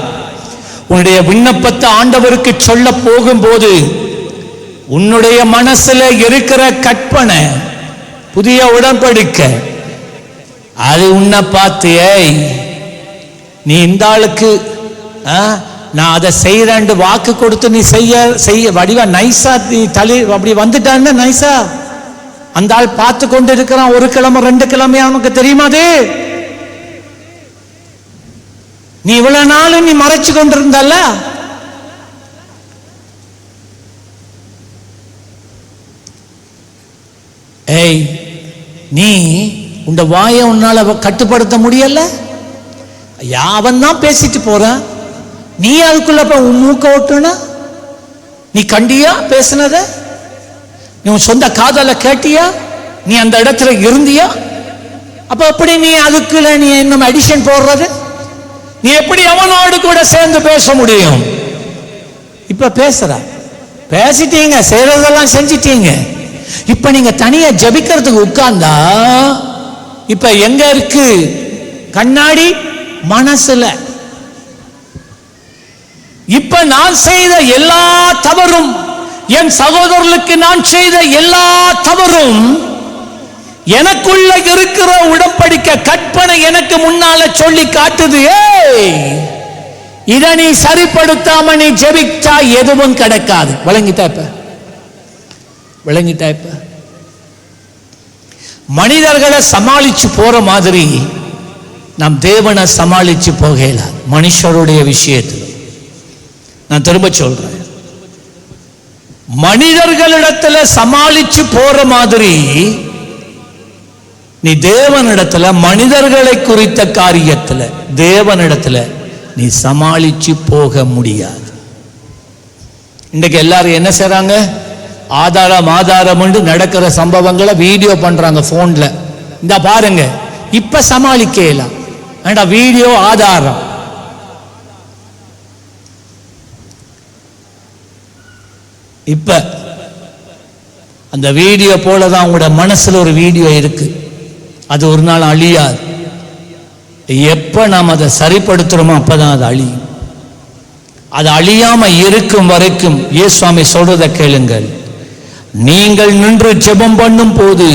உன்னுடைய விண்ணப்பத்தை ஆண்டவருக்கு சொல்ல போகும்போது உன்னுடைய மனசுல இருக்கிற கற்பனை, புதிய உடன்படிக்கை, அது உன்னை பார்த்து, ஏய் நீ இந்த ஆளுக்கு நான் அதை செய்யறேன் வாக்கு கொடுத்து நீ செய்ய வடிவா நைசா நீ தலை அப்படி வந்துட்டான்னு நைசா அந்த ஆள் பார்த்து கொண்டு இருக்கிறான். ஒரு கிழமை 2 கிழமை அவனுக்கு தெரியுமா? அது நீ இவ்வளவு நாள் நீ மறைச்சு கொண்டிருந்தல்ல. ஏய், நீ உண்ட வாயை உன்னால கட்டுப்படுத்த முடியல. அவன் தான் பேசிட்டு போறான், நீ அதுக்குள்ள மூக்க ஓட்டுனா? நீ கண்டியா பேசினத? நீ உன் சொந்த காதல கேட்டியா? நீ அந்த இடத்துல இருந்தியா? அப்ப எப்படி நீ அதுக்குள்ள நீ இன்னும் அடிஷன் போடுறது? நீ எப்படி அவனோடு கூட சேர்ந்து பேச முடியும்? இப்ப பேசுற, பேசிட்டீங்க, செய்யறதெல்லாம் செஞ்சிட்டீங்க. இப்ப நீங்க தனியா ஜபிக்கிறதுக்கு உட்கார்ந்தா இப்ப எங்க இருக்கு கண்ணாடி? மனசுல. இப்ப நான் செய்த எல்லா தவறும், என் சகோதரர்களுக்கு நான் செய்த எல்லா தவறும், எனக்குள்ள இருக்கிற உடன்படிக்கை கற்பனை எனக்கு முன்னால சொல்லி காட்டுது. இத நீ சரிப்படுத்தாம நீ ஜெபிச்சா எதுவும் கிடைக்காது. விளங்கிட்டா இப்ப? விளங்கிட்டா இப்ப? மனிதர்களை சமாளிச்சு போற மாதிரி நாம் தேவனை சமாளிச்சு போகல. மனுஷருடைய விஷயத்தில் நான் திரும்ப சொல்றேன், மனிதர்களிடத்துல சமாளிச்சு போற மாதிரி நீ தேவனிடத்துல மனிதர்களை குறித்த காரியத்துல தேவனிடத்துல நீ சமாளிச்சு போக முடியாது. இன்றைக்கு எல்லாரும் என்ன செய்றாங்க? ஆதாரம் நடக்கிற சம்பவங்களை வீடியோ பண்றாங்க போன்ல. இந்த பாருங்க, இப்ப சமாளிக்கலாம் வேண்டா, வீடியோ ஆதாரம். இப்ப அந்த வீடியோ போலதான் உங்களோட மனசுல ஒரு வீடியோ இருக்கு, அது ஒரு நாள் அழியாது. எப்ப நாம் அதை சரிப்படுத்துறோமோ அப்பதான் அது அழியும். அது அழியாம இருக்கும் வரைக்கும் இயேசுவாமி சொல்றதை கேளுங்கள். நீங்கள் நின்று ஜெபம் பண்ணும் போது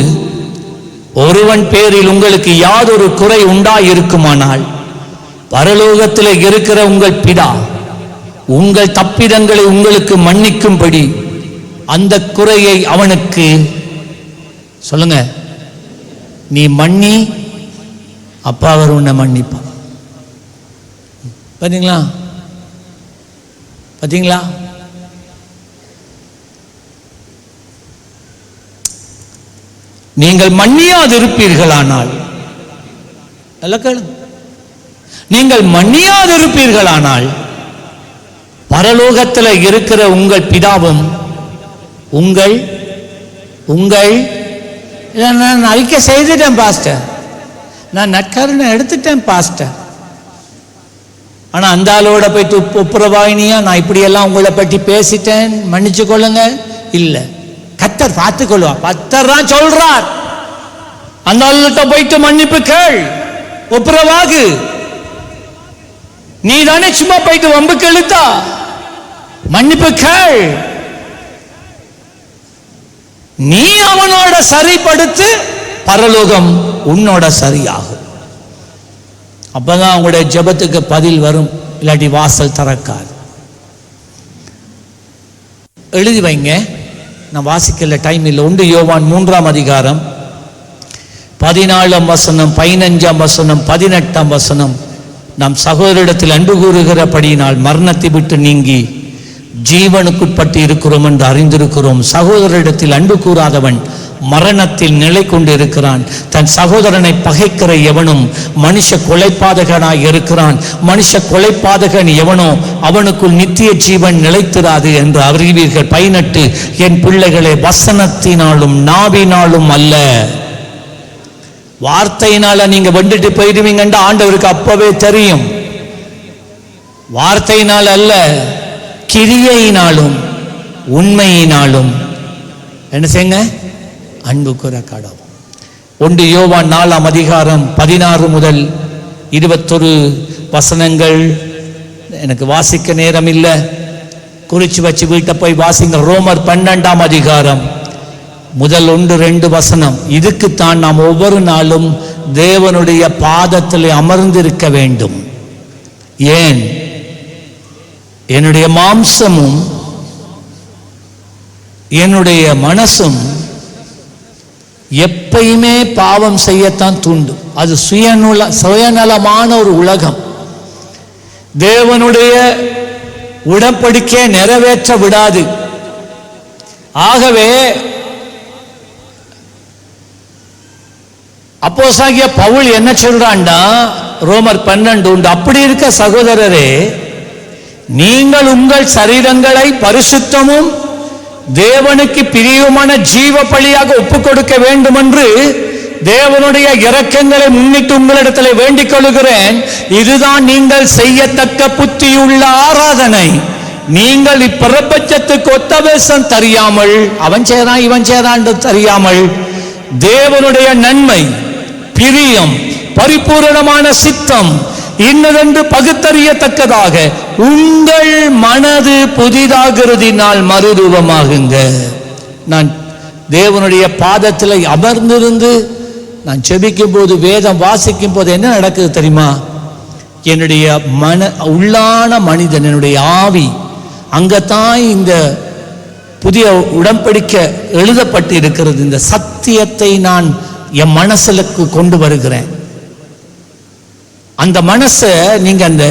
ஒருவன் பேரில் உங்களுக்கு யாதொரு குறை உண்டாயிருக்குமானால் பரலோகத்தில் இருக்கிற உங்கள் பிதா உங்கள் தப்பிதங்களை உங்களுக்கு மன்னிக்கும்படி அந்த குறையை அவனுக்கு சொல்லுங்க, நீ மன்னி, அப்பா அவர் உன்னை மன்னிப்பான். பாத்தீங்களா பாத்தீங்களா? நீங்கள் மன்னியாதிருப்பீர்களானால், நீங்கள் மன்னியாதிருப்பீர்களானால் பரலோகத்தில் இருக்கிற உங்கள் பிதாவும் உங்கள் உங்கள் நான் அறிக்கை செய்துட்டேன் பாஸ்டர், நான் நற்கருணை எடுத்துட்டேன் பாஸ்டர், ஆனா அந்த ஆளோட போயிட்டு ஒப்புரவாயினியா நான் இப்படியெல்லாம் உங்களை பற்றி பேசிட்டேன் மன்னிச்சு கொள்ளுங்க. இல்ல, கர்த்தர் பார்த்துக் கொள்வார். கர்த்தர் தான் சொல்றார், அந்த ஆள்கிட்ட போயிட்டு மன்னிப்பு கேள், ஒப்புரவாகு. நீ தானே சும்மா போயிட்டு வம்புக்கு இழுத்தா, மன்னிப்பு கேள். நீ அவனோட சரிப்படுத்து, பரலோகம் உன்னோட சரியாகும். அப்பதான் அவங்களுடைய ஜெபத்துக்கு பதில் வரும், இல்லாட்டி வாசல் திறக்காது. எழுதி வைங்க, நான் வாசிக்கல, டைம் இல்லை. 1 யோவான் 3ஆம் அதிகாரம் 14ஆம் வசனம், 15ஆம் வசனம், 18ஆம் வசனம். நாம் சகோதரிடத்தில் அன்பு கூறுகிறபடியினால் மரணத்தை விட்டு நீங்கி ஜீவனுக்குட்பட்டு இருக்கிறோம் என்று அறிந்திருக்கிறோம். சகோதரிடத்தில் அன்பு கூறாதவன் மரணத்தில் நிலை கொண்டு இருக்கிறான். தன் சகோதரனை பகைக்கிற எவனும் மனுஷ கொலைபாதகனாய் இருக்கிறான். மனுஷ கொலைபாதகன் எவனோ அவனுக்குள் நித்திய ஜீவன் நிலைத்திராது என்று அறிவீர்கள். 18 என் பிள்ளைகளை, வசனத்தினாலும் நாவினாலும் அல்ல. வார்த்தையினால நீங்க வந்துட்டு போயிடுவீங்கன்னு ஆண்டவருக்கு அப்பவே தெரியும். வார்த்தையினால் அல்ல, கிரியையினாலும் உண்மையினாலும் என்ன செய்யுங்க? அன்பு கூற கடவும். 1 யோவான் 4ஆம் அதிகாரம் 16 முதல் 21 வசனங்கள். எனக்கு வாசிக்க நேரம் இல்லை, குறிச்சு வச்சு வீட்டை போய் வாசிங்க. ரோமர் 12ஆம் அதிகாரம் முதல் 1-2 வசனம். இதுக்குத்தான் நாம் ஒவ்வொரு நாளும் தேவனுடைய பாதத்தில் அமர்ந்திருக்க வேண்டும். ஏன்? என்னுடைய மாம்சமும் என்னுடைய மனசும் எப்பயுமே பாவம் செய்யத்தான் தூண்டும். அது சுயநலமான ஒரு உலகம். தேவனுடைய உடன்படிக்கையை நிறைவேற்ற விடாது. ஆகவே அப்போஸ்தலனாகிய பவுல் என்ன சொல்றான்டா, ரோமர் 12 உண்டு. அப்படி இருக்க சகோதரரே, நீங்கள் உங்கள் சரீரங்களை பரிசுத்தமும் தேவனுக்கு பிரியமான ஜீவ பலியாக ஒப்புக் கொடுக்க வேண்டும் என்று தேவனுடைய இரக்கங்களை முன்னிட்டு உங்களிடத்தில் வேண்டிக் கொள்கிறேன். இதுதான் நீங்கள் செய்யத்தக்க புத்தியுள்ள ஆராதனை. நீங்கள் இப்பிரபஞ்சத்துக்கு ஒத்த வேஷம் தெரியாமல், அவன் செய்றான் இவன் செய்றான் தெரியாமல், தேவனுடைய நன்மை, பிரியம், பரிபூரணமான சித்தம் இன்னதென்று பகுத்தறியத்தக்கதாக உங்கள் மனது புதிதாகிறதினால் மறுரூபமாகுங்க. நான் தேவனுடைய பாதத்தில் அமர்ந்திருந்து நான் செபிக்கும் போது, வேதம் வாசிக்கும் போது என்ன நடக்குது தெரியுமா? என்னுடைய உள்ளான மனிதன், என்னுடைய ஆவி, அங்கத்தான் இந்த புதிய உடன்படிக்கை எழுதப்பட்டு இருக்கிறது. இந்த சத்தியத்தை நான் என் மனசுக்கு கொண்டு வருகிறேன். அந்த மனசை நீங்க அந்த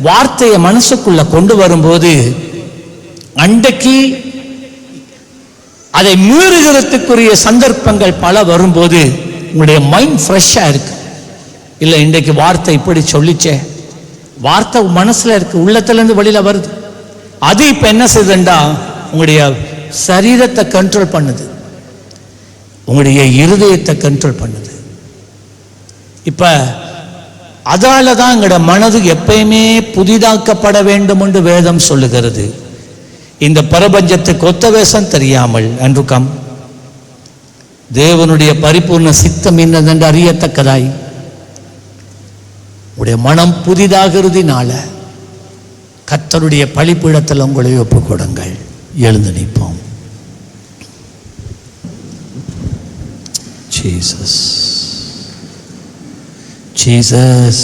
வார்த்தையை மனசுக்குள்ள கொண்டு வரும்போது, அன்றைக்கு அதை மீறுகிறதுக்குரிய சந்தர்ப்பங்கள் பல வரும்போது உங்களுடைய மைண்ட் ஃப்ரெஷ்ஷாக இருக்கு. இல்லை இன்றைக்கு வார்த்தை இப்படி சொல்லிச்சே, வார்த்தை மனசில் இருக்கு, உள்ளத்திலேருந்து வெளியில் வருது. அது இப்போ என்ன செய்யுதுண்டா, உங்களுடைய சரீரத்தை கண்ட்ரோல் பண்ணுது, உங்களுடைய இருதயத்தை கண்ட்ரோல் பண்ணுது. இப்போ அதால தான் எங்களோட மனது எப்பயுமே புதிதாக்கப்பட வேண்டும் என்று வேதம் சொல்லுகிறது. இந்த பிரபஞ்சத்துக்கு ஒத்த வேஷம் தெரியாமல் அன்றுக்கம் தேவனுடைய பரிபூர்ண சித்தம் என்னதென்று அறியத்தக்கதாய் உடைய மனம் புதிதாகிறதுனால கர்த்தருடைய பலிபீடத்தில் உங்களை ஒப்புக் கொடுங்கள். எழுந்து நிற்போம். Jesus, Jesus,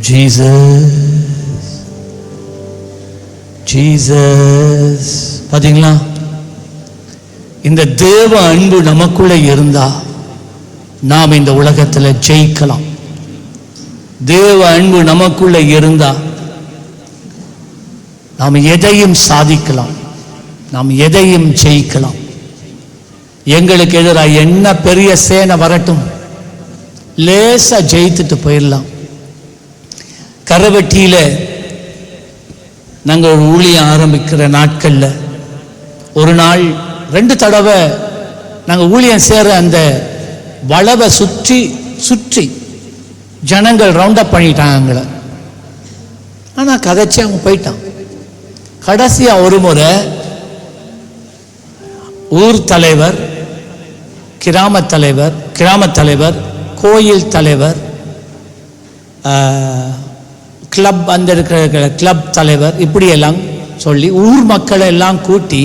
Jesus, Jesus. பாத்தீங்களா, இந்த தேவ அன்பு நமக்குள்ள இருந்தா நாம் இந்த உலகத்தில் ஜெயிக்கலாம். தேவ அன்பு நமக்குள்ள இருந்தா நாம் எதையும் சாதிக்கலாம், நாம் எதையும் ஜெயிக்கலாம். எங்களுக்கு எதிராக என்ன பெரிய சேனை வரட்டும், லேசா ஜெயித்துட்டு போயிடலாம். கரவட்டியில நாங்கள் ஒரு ஊழியம் ஆரம்பிக்கிற நாட்கள்ல ஒரு நாள் 2 தடவை நாங்கள் ஊழியம் சேர அந்த வளவை சுற்றி சுற்றி ஜனங்கள் ரவுண்ட் அப் பண்ணிட்டாங்க. ஆனால் கதைச்சி அவங்க போயிட்டான். கடைசியாக ஒரு முறை ஊர் தலைவர், கிராமத் தலைவர், கோயில் தலைவர், கிளப், அந்த இருக்கிற கிளப் தலைவர், இப்படியெல்லாம் சொல்லி ஊர் மக்களை எல்லாம் கூட்டி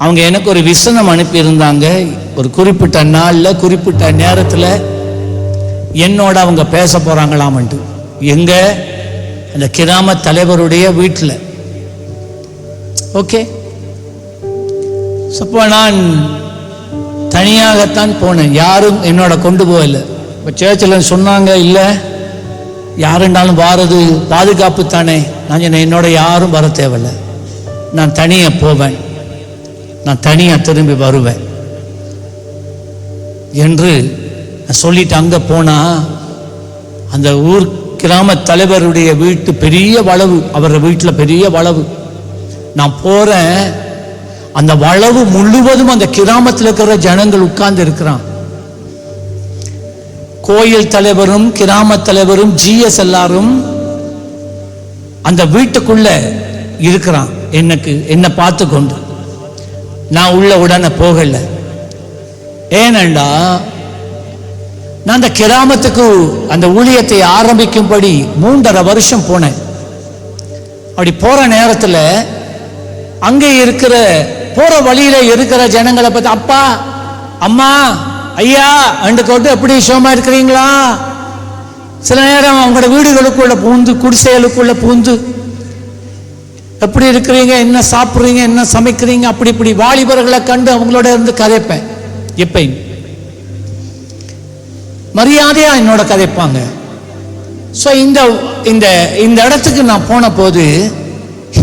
அவங்க எனக்கு ஒரு விசனம் அனுப்பியிருந்தாங்க. ஒரு குறிப்பிட்ட நாளில் குறிப்பிட்ட நேரத்தில் என்னோட அவங்க பேச போகிறாங்களாமன்ட்டு. எங்க அந்த கிராம தலைவருடைய வீட்டில். ஓகே, அப்போ நான் தனியாகத்தான் போனேன், யாரும் என்னோட கொண்டு போகல. இப்போ சேர்ச்சில் சொன்னாங்க, இல்லை யாருன்னாலும் வாரது பாதுகாப்பு தானே. நான் சொன்னேன், என்னோட யாரும் வர தேவையில்லை, நான் தனியாக போவேன், நான் தனியாக திரும்பி வருவேன் என்று சொல்லிட்டு அங்கே போனால் அந்த ஊர் கிராம தலைவருடைய வீட்டு பெரிய வளவு, அவர் வீட்டில் பெரிய வளவு. நான் போகிறேன், அந்த வளவு முழுவதும் அந்த கிராமத்தில் இருக்கிற ஜனங்கள் உட்கார்ந்து இருக்கிறான். கோயில் தலைவரும் கிராம தலைவரும் ஜிஎஸ் எல்லாரும் அந்த வீட்டுக்குள்ள இருக்கிறான். என்னை பார்த்து கொண்டு நான் உள்ள உடனே போகல. ஏனண்டா நான் அந்த கிராமத்துக்கு அந்த ஊழியத்தை ஆரம்பிக்கும்படி 3.5 வருஷம் போனேன். அப்படி போற நேரத்தில் அங்கே இருக்கிற போற வழியில இருக்கிற ஜனங்களை பார்த்து, அப்பா அம்மா ஐயா அண்டு கொண்டு எப்படி சோமா இருக்கிறீங்களா? சில நேரம் அவங்களோட வீடுகளுக்குள்ள பூந்து, குடிசைகளுக்குள்ள பூந்து, எப்படி இருக்கிறீங்க, என்ன சாப்பிட்றீங்க, என்ன சமைக்கிறீங்க, அப்படி இப்படி வாலிபர்களை கண்டு அவங்களோட இருந்து கதைப்பேன். எப்பயும் மரியாதையா என்னோட கதைப்பாங்க. ஸோ இந்த இந்த இந்த இடத்துக்கு நான் போன போது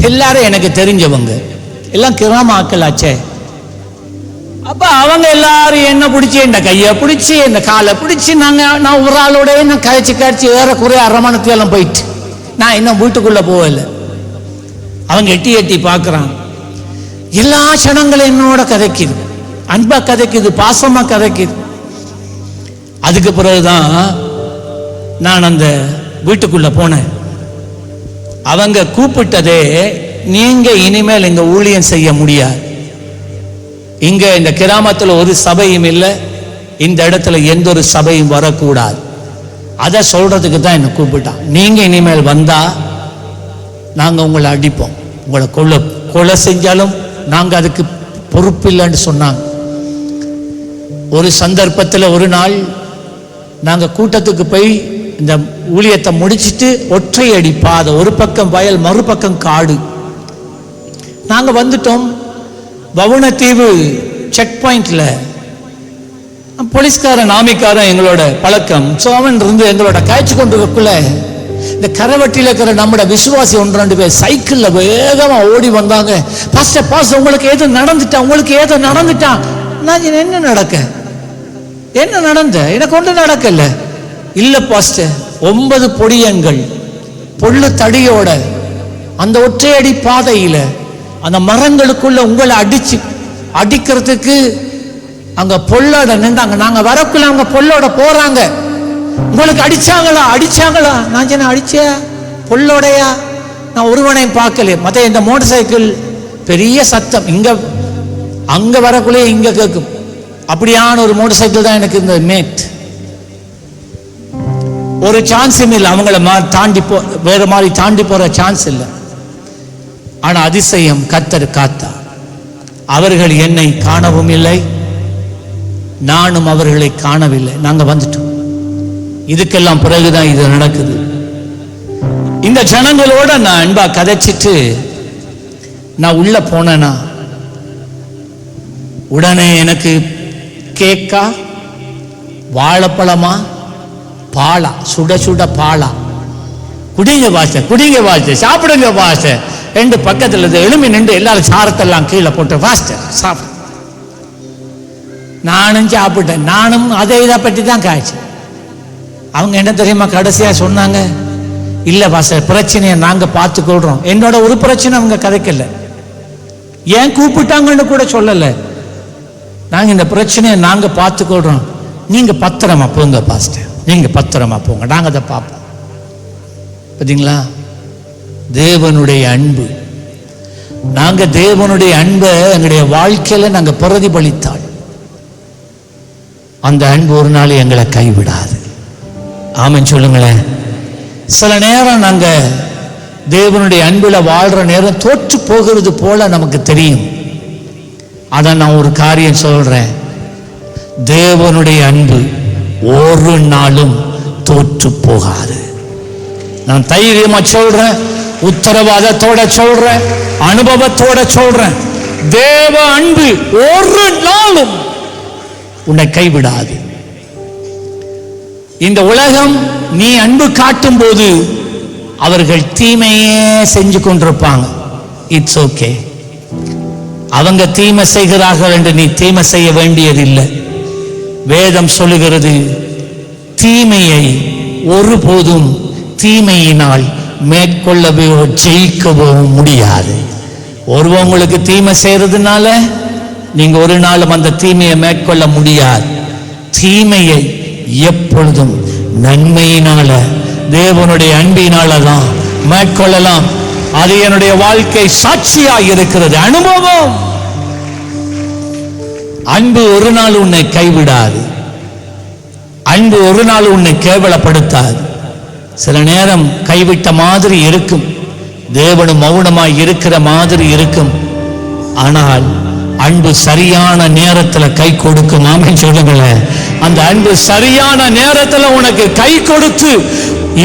எல்லாரும் எனக்கு தெரிஞ்சவங்க, எல்லாம் கிராம ஆக்கள் ஆச்சே. அப்ப அவங்க எல்லாரும் என்ன பிடிச்சி, இந்த கையை பிடிச்சி, இந்த காலை பிடிச்சி, நான் ஒரு ஆளோட நான் கழிச்சு ஏறக்குறைய 1/2 மணி நேரம் போயிட்டு நான் இன்னும் வீட்டுக்குள்ள போகல. அவங்க எட்டி எட்டி பார்க்குறாங்க. எல்லா சனங்களும் என்னோட கதைக்குது, அன்பா கதைக்குது, பாசமா கதைக்குது. அதுக்கு பிறகுதான் நான் அந்த வீட்டுக்குள்ள போனேன். அவங்க கூப்பிட்டதே, நீங்க இனிமேல் இங்க ஊழியம் செய்ய முடியாது, இங்க இந்த கிராமத்தில் ஒரு சபையும் இல்லை, இந்த இடத்துல எந்த ஒரு சபையும் வரக்கூடாது, அதை சொல்றதுக்கு தான் என்னை கூப்பிட்டான். நீங்க இனிமேல் வந்தா நாங்க உங்களை அடிப்போம், உங்களை கொலை செஞ்சாலும் நாங்க அதுக்கு பொறுப்பில்லைன்னு சொன்னாங்க. ஒரு சந்தர்ப்பத்தில் ஒரு நாள் நாங்க கூட்டத்துக்கு போய் இந்த ஊழியத்தை முடிச்சிட்டு ஒற்றை அடி பாதை, ஒரு பக்கம் வயல் மறுபக்கம் காடு. நாங்க வந்துட்டோம். வவுனத்தீவு செக் பாயிண்ட்ல போலீஸ்காரன் ஆமிக்காரன் எங்களோட பழக்கம். ஸோ அவன் இருந்து எங்களோட காய்ச்சி கொண்டிருக்குள்ள இந்த கரவட்டியில் இருக்கிற நம்மட விசுவாசி 1-2 பேர் சைக்கிள்ல வேகமா ஓடி வந்தாங்க. பாஸ்டர் உங்களுக்கு ஏதோ நடந்துட்டா, உங்களுக்கு ஏதோ நடந்துட்டா. நான் என்ன நடக்க, என்ன நடந்த, எனக்கு ஒன்று நடக்கல. இல்ல பாஸ்டர், 9 பொடியன்கள் பொள்ளு தடியோட அந்த ஒற்றையடி பாதையில அந்த மரங்களுக்குள்ள உங்களை அடிக்கிறதுக்கு அங்க பொல்லோட நின்றாங்க. நாங்க வரக்குள்ள அவங்க பொல்லோட போறாங்க. உங்களுக்கு அடிச்சாங்களா? நான் சொன்ன அடிச்சா பொல்லோடையா? நான் ஒருவனையும் பார்க்கல. மற்ற இந்த மோட்டர் சைக்கிள் பெரிய சத்தம் இங்க அங்க வரக்குள்ளே இங்க கேட்கும். அப்படியான ஒரு மோட்டர் சைக்கிள் தான் எனக்கு இந்த மேட். ஒரு சான்ஸும் இல்லை. அவங்கள தாண்டி வேற மாதிரி தாண்டி போற சான்ஸ் இல்லை. ஆனா அதிசயம், கர்த்தர் காத்தா. அவர்கள் என்னை காணவும் இல்லை, நானும் அவர்களை காணவில்லை. நாங்க வந்துட்டோம். இதுக்கெல்லாம் பிறகுதான் இது நடக்குது. இந்த ஜனங்களோட நான் அன்பா கதைச்சிட்டு நான் உள்ள போனேனா உடனே எனக்கு கேக்கா, வாழைப்பழமா, பாலா, சுட சுட பாலா, குடிங்க பாஸ்டர், சாப்பிடுங்க பாஸ்டர். 2 பக்கத்தில் எழுமி நின்று எல்லாரும் சாரத்தெல்லாம் கீழே போட்டு பாஸ்டர் சாப்பிடு. நானும் சாப்பிட்டேன். நானும் அதை இதை பற்றி தான் காய்ச்சி. அவங்க என்ன தெரியுமா கடைசியா சொன்னாங்க, இல்ல பாஸ்டர் பிரச்சனையை நாங்க பார்த்துக்கொள்றோம். என்னோட ஒரு பிரச்சனை அவங்க கதைக்கல, ஏன் கூப்பிட்டாங்கன்னு கூட சொல்லல. நாங்க இந்த பிரச்சனையை நாங்க பார்த்துக்கொள்றோம், நீங்க பத்திரமா போங்க பாஸ்டர், நீங்க பத்திரமா போங்க, நாங்க அதை பார்ப்போம். பார்த்தீங்களா தேவனுடைய அன்பு. நாங்க தேவனுடைய அன்பை எங்களுடைய வாழ்க்கையில நாங்க பிரதிபலித்தாள் அந்த அன்பு ஒரு நாள் எங்களை கைவிடாது. ஆமென் சொல்லுங்களேன். சில நேரம் நாங்க தேவனுடைய அன்புல வாழ்ற நேரம் தோற்று போகிறது போல நமக்கு தெரியும். ஆனா நான் ஒரு காரியம் சொல்றேன், தேவனுடைய அன்பு ஒரு நாளும் தோற்று போகாது. நான் தைரியமா சொல்றேன், உத்தரவாதத்தோட சொல்றேன், அனுபவத்தோட சொல்றேன், தேவ அன்பு ஒரு நாளும் உன்னை கைவிடாது. இந்த உலகம் நீ அன்பு காட்டும் போது அவர்கள் தீமையே செஞ்சு கொண்டிருப்பாங்க. இட்ஸ் ஓகே, அவங்க தீமை செய்கிறார்கள் என்று நீ தீமை செய்ய வேண்டியதில்லை. வேதம் சொல்லுகிறது, தீமையை ஒருபோதும் தீமையினால் மேற்கொள்ளவோ ஜெயிக்கவோ முடியாது. ஒருவங்களுக்கு தீமை செய்யறதுனால நீங்க ஒரு நாளும் அந்த தீமையை மேற்கொள்ள முடியாது. தீமையை எப்பொழுதும் நன்மையினால, தேவனுடைய அன்பினால தான் மேற்கொள்ளலாம். அது என்னுடைய வாழ்க்கை சாட்சியாக இருக்கிறது, அனுபவம். அன்பு ஒரு நாள் உன்னை கைவிடாது, அன்பு ஒரு நாள் உன்னை கேவலப்படுத்தாது. சில நேரம் கைவிட்ட மாதிரி இருக்கும், தேவனும் மௌனமாய் இருக்கிற மாதிரி இருக்கும். ஆனால் அன்பு சரியான நேரத்தில் கை கொடுக்கும். ஆமென் சொல்லுங்களேன். அந்த அன்பு சரியான நேரத்தில் உனக்கு கை கொடுத்து,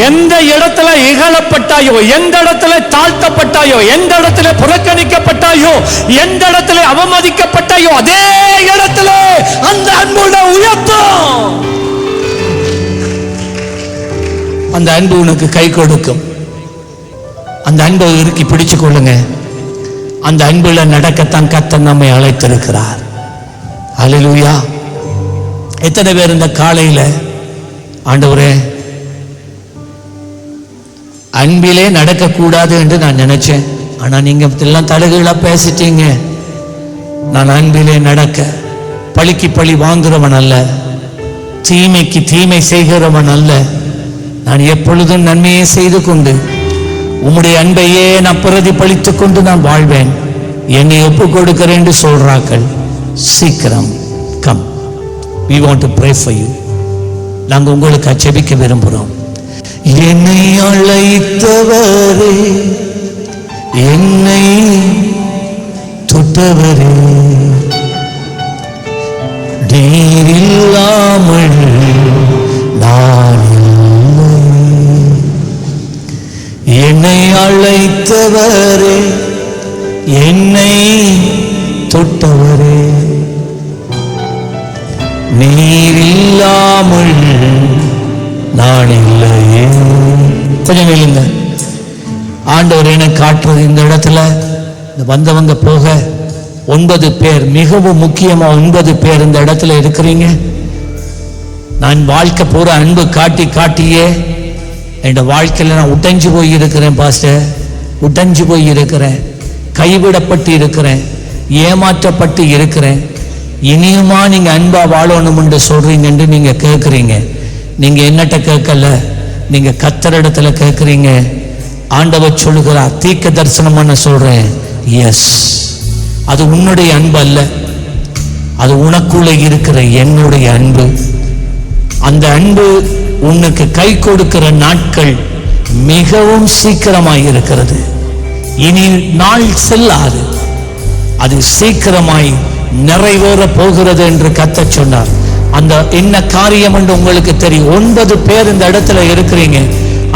எந்த இடத்துல இகழப்பட்டாயோ, எந்த இடத்துல தாழ்த்தப்பட்டாயோ, எந்த இடத்துல புறக்கணிக்கப்பட்டாயோ, எந்த இடத்துல அவமதிக்கப்பட்டாயோ, அதே இடத்துல அந்த அன்புட உயர்த்தும். அந்த அன்பு உனக்கு கை கொடுக்கும். அந்த அன்பை இறுக்கி பிடிச்சு கொள்ளுங்க. அந்த அன்புல நடக்கத்தான் கர்த்தர் நம்மை அழைத்திருக்கிறார். அல்லேலூயா. எத்தனை பேர் இந்த காலையில, ஆண்டவரே அன்பிலே நடக்கக்கூடாது என்று நான் நினைச்சேன், ஆனா நீங்க எல்லாம் தலகீழா பேசிட்டீங்க. நான் அன்பிலே நடக்க, பழிக்கு பழி வாங்குறவன் அல்ல, தீமைக்கு தீமை செய்கிறவன் அல்ல. நான் எப்பொழுதும் நன்மையை செய்து கொண்டு உம்முடைய அன்பையே நான் பிரதிபலித்துக் கொண்டு நான் வாழ்வேன். என்னை ஒப்பு கொடுக்கிறேன் என்று சொல்றார்கள். சீக்கிரம் come, we want to pray for you. நாங்கள் உங்களுக்கு ஜெபிக்க விரும்புகிறோம். என்னை அழைத்தவரே, என்னை தொட்டவரே, நீர் இல்லாமல் நான் இல்லை. என்னை அழைத்தவரே, என்னை தொட்டவரே, நீர் இல்லாமல் நான் இல்லையே. கொஞ்சம் நில்லுங்க. ஆண்டவர் எனக்கு காட்டுறது, இந்த இடத்துல வந்தவங்க போக 9 பேர், மிகவும் முக்கியமா 9 பேர் இந்த இடத்துல இருக்கிறீங்க. நான் வாழ்க்கை பூரா அன்பு காட்டி காட்டியே என் வாழ்க்கையில் நான் உடைஞ்சு போய் இருக்கிறேன் பாஸ்டர், உடைஞ்சு போய் இருக்கிறேன், கைவிடப்பட்டு இருக்கிறேன், ஏமாற்றப்பட்டு இருக்கிறேன். இனியுமா நீங்க அன்பா வாழணும் என்று சொல்றீங்கன்னு நீங்க கேட்குறீங்க. நீங்க என்னட்ட கேட்கல, நீங்க கர்த்தரிடத்துல கேட்குறீங்க. ஆண்டவர் சொல்லுகிறார், தீர்க்க தரிசனம் பண்ண சொல்றேன். எஸ், அது உன்னுடைய அன்பு அல்ல, அது உனக்குள்ள இருக்கிற என்னுடைய அன்பு. அந்த அன்பு உனக்கு கை கொடுக்கிற நாட்கள் மிகவும் சீக்கிரமாய் இருக்கிறது. இனி நாள் செல்லாது, அது சீக்கிரமாய் நிறைவேற போகிறது என்று கர்த்தர் சொன்னார். அந்த என்ன காரியம் என்று உங்களுக்கு தெரியும். 9 பேர் இந்த இடத்துல இருக்கிறீங்க.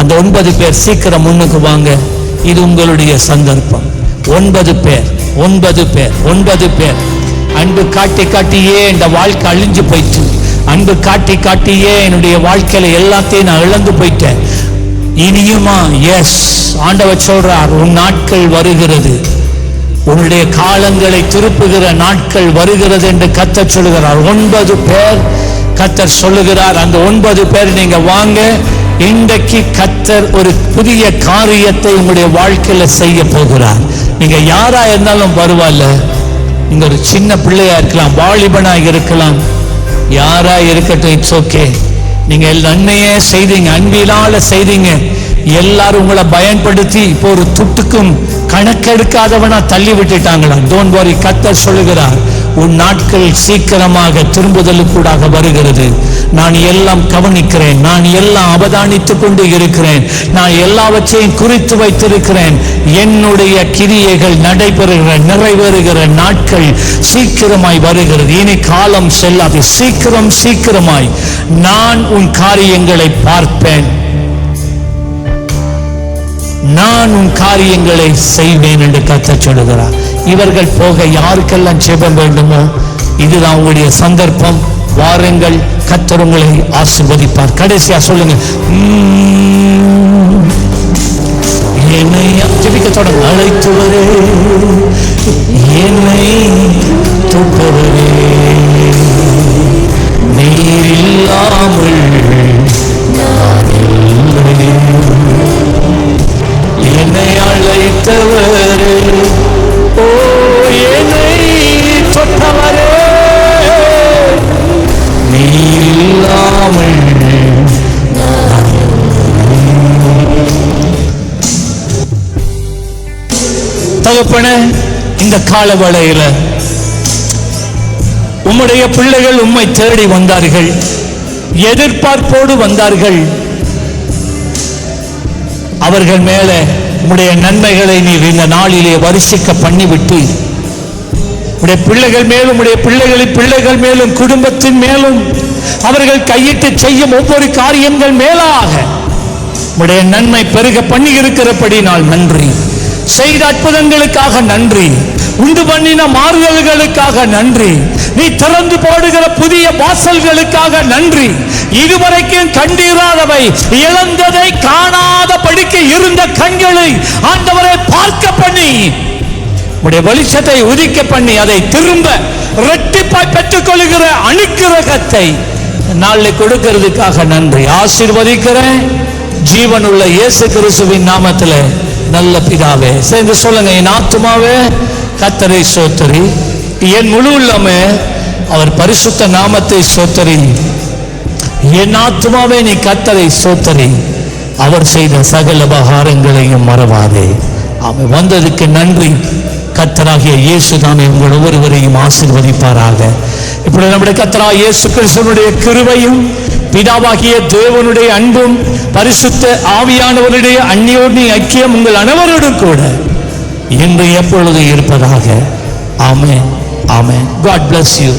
அந்த 9 பேர் சீக்கிரம் முன்னுக்கு வாங்க. இது உங்களுடைய சந்தர்ப்பம். 9 பேர் 9 பேர் 9 பேர். அன்பு காட்டி காட்டியே இந்த வாழ்க்கை அழிஞ்சு போயிட்டு, அன்பு காட்டி காட்டியே என்னுடைய வாழ்க்கையில எல்லாத்தையும் நான் இழந்து போயிட்டேன். இனியுமா? எஸ், ஆண்டவர் சொல்றார், உன் நாட்கள் வருகிறது, உன்னுடைய காலங்களை திருப்புகிற நாட்கள் வருகிறது என்று கர்த்தர் சொல்லுகிறார். 9 பேர் கர்த்தர் சொல்லுகிறார். அந்த 9 பேர் நீங்க வாங்க. இன்றைக்கு கர்த்தர் ஒரு புதிய காரியத்தை உங்களுடைய வாழ்க்கையில செய்ய போகிறார். நீங்க யாரா இருந்தாலும் பரவாயில்ல, நீங்க ஒரு சின்ன பிள்ளையா இருக்கலாம், வாலிபனா இருக்கலாம், யாரா இருக்கட்டும், இட்ஸ் ஓகே. நீங்க நன்மையே செய்தீங்க, அன்பினால செய்தீங்க. எல்லாரும் உங்களை பயன்படுத்தி இப்போ ஒரு துட்டுக்கும் கணக்கெடுக்காதவனா தள்ளி விட்டுட்டாங்களா? டோன்ட் வரி, கர்த்தர் சொல்லுகிறார், உன் நாட்கள் சீக்கிரமாக திரும்புதலுக்கூடாக வருகிறது. நான் எல்லாம் கவனிக்கிறேன், நான் எல்லாம் அவதானித்துக் கொண்டு இருக்கிறேன், நான் எல்லாவற்றையும் குறித்து வைத்திருக்கிறேன். என்னுடைய கிரியைகள் நடைபெறுகிற நிறைவேறுகிற நாட்கள் சீக்கிரமாய் வருகிறது. இனி காலம் செல்லாது, சீக்கிரமாய் நான் உன் காரியங்களை பார்ப்பேன், நான் உன் காரியங்களை செய்வேன் என்று கர்த்தர் சொல்லுகிறார். இவர்கள் போக யாருக்கெல்லாம் ஜெபம் வேண்டுமோ இதுதான் உங்களுடைய சந்தர்ப்பம். வாருங்கள், கர்த்தர் உங்களை ஆசீர்வதிப்பார். கடைசியா சொல்லுங்க, என்னை ஜெபிக்க தொடங்க. அழைத்தவரே, என்னை தொட்டவரே, நீர் இல்லாமல் நான் இல்லை. என்னை அழைத்தவரே, ஓ என்னை தொட்டவரே, நீர் இல்லாமல் தகப்பனே, இந்த கால வேளையில உம்முடைய பிள்ளைகள் உம்மை தேடி வந்தார்கள், எதிர்பார்ப்போடு வந்தார்கள். அவர்கள் மேலே உம்முடைய நன்மைகளை நீர் இந்த நாளிலே வரிசிக்க பண்ணிவிட்டு, உடைய பிள்ளைகள் மேலும், உடைய பிள்ளைகளின் பிள்ளைகள் மேலும், குடும்பத்தின் மேலும் அவர்கள் கையிட்டு செய்யும் ஒவ்வொரு காரியங்கள் மேலாக உடைய நன்மை பெருக பண்ணி இருக்கிறபடினால் நன்றி. செய்த அற்புதங்களுக்காக நன்றி, உண்டு பண்ணின மாறுதல்களுக்காக நன்றி, நீ திறந்து போடுகிற புதிய வாசல்களுக்காக நன்றி. இதுவரைக்கும் கண்டிராதவை, இழந்ததை காணாத படிக்க இருந்த கண்களை ஆண்டவரை பார்க்க பண்ணி, உடைய வெளிச்சத்தை உதிக்க பண்ணி, அதை திரும்ப இரட்டிப்பாய் பெற்றுக் கொள்கிற அனுக்கிரகத்தை நாளில் கொடுக்கிறதுக்காக நன்றி. ஆசீர்வதிக்கிறேன் ஜீவனுள்ள இயேசு கிறிஸ்துவின் நாமத்தில் நல்ல பிதாவே. சேர்ந்து சொல்லுங்க, என் ஆத்துமாவே கர்த்தரை ஸ்தோத்திரி, என் முழு உள்ளமே அவர் பரிசுத்த நாமத்தை ஸ்தோத்திரி. என் ஆத்துமாவே நீ கர்த்தரை ஸ்தோத்திரி, அவர் செய்த சகல உபகாரங்களையும் மறவாதே. அவன் வந்ததுக்கு நன்றி. கர்த்தராகிய இயேசு தாமே உங்கள் ஒவ்வொருவரையும் ஆசீர்வதிப்பாராக. இப்படி நம்முடைய கர்த்தராகிய இயேசு கிறிஸ்துவினுடைய கிருபையும், பிதாவாகிய தேவனுடைய அன்பும், பரிசுத்த ஆவியானவருடைய அந்யோன்ய ஐக்கியம் உங்கள் அனைவரோடும் கூட இன்று எப்பொழுது இருப்பதாக. ஆமென், ஆமென். God bless you.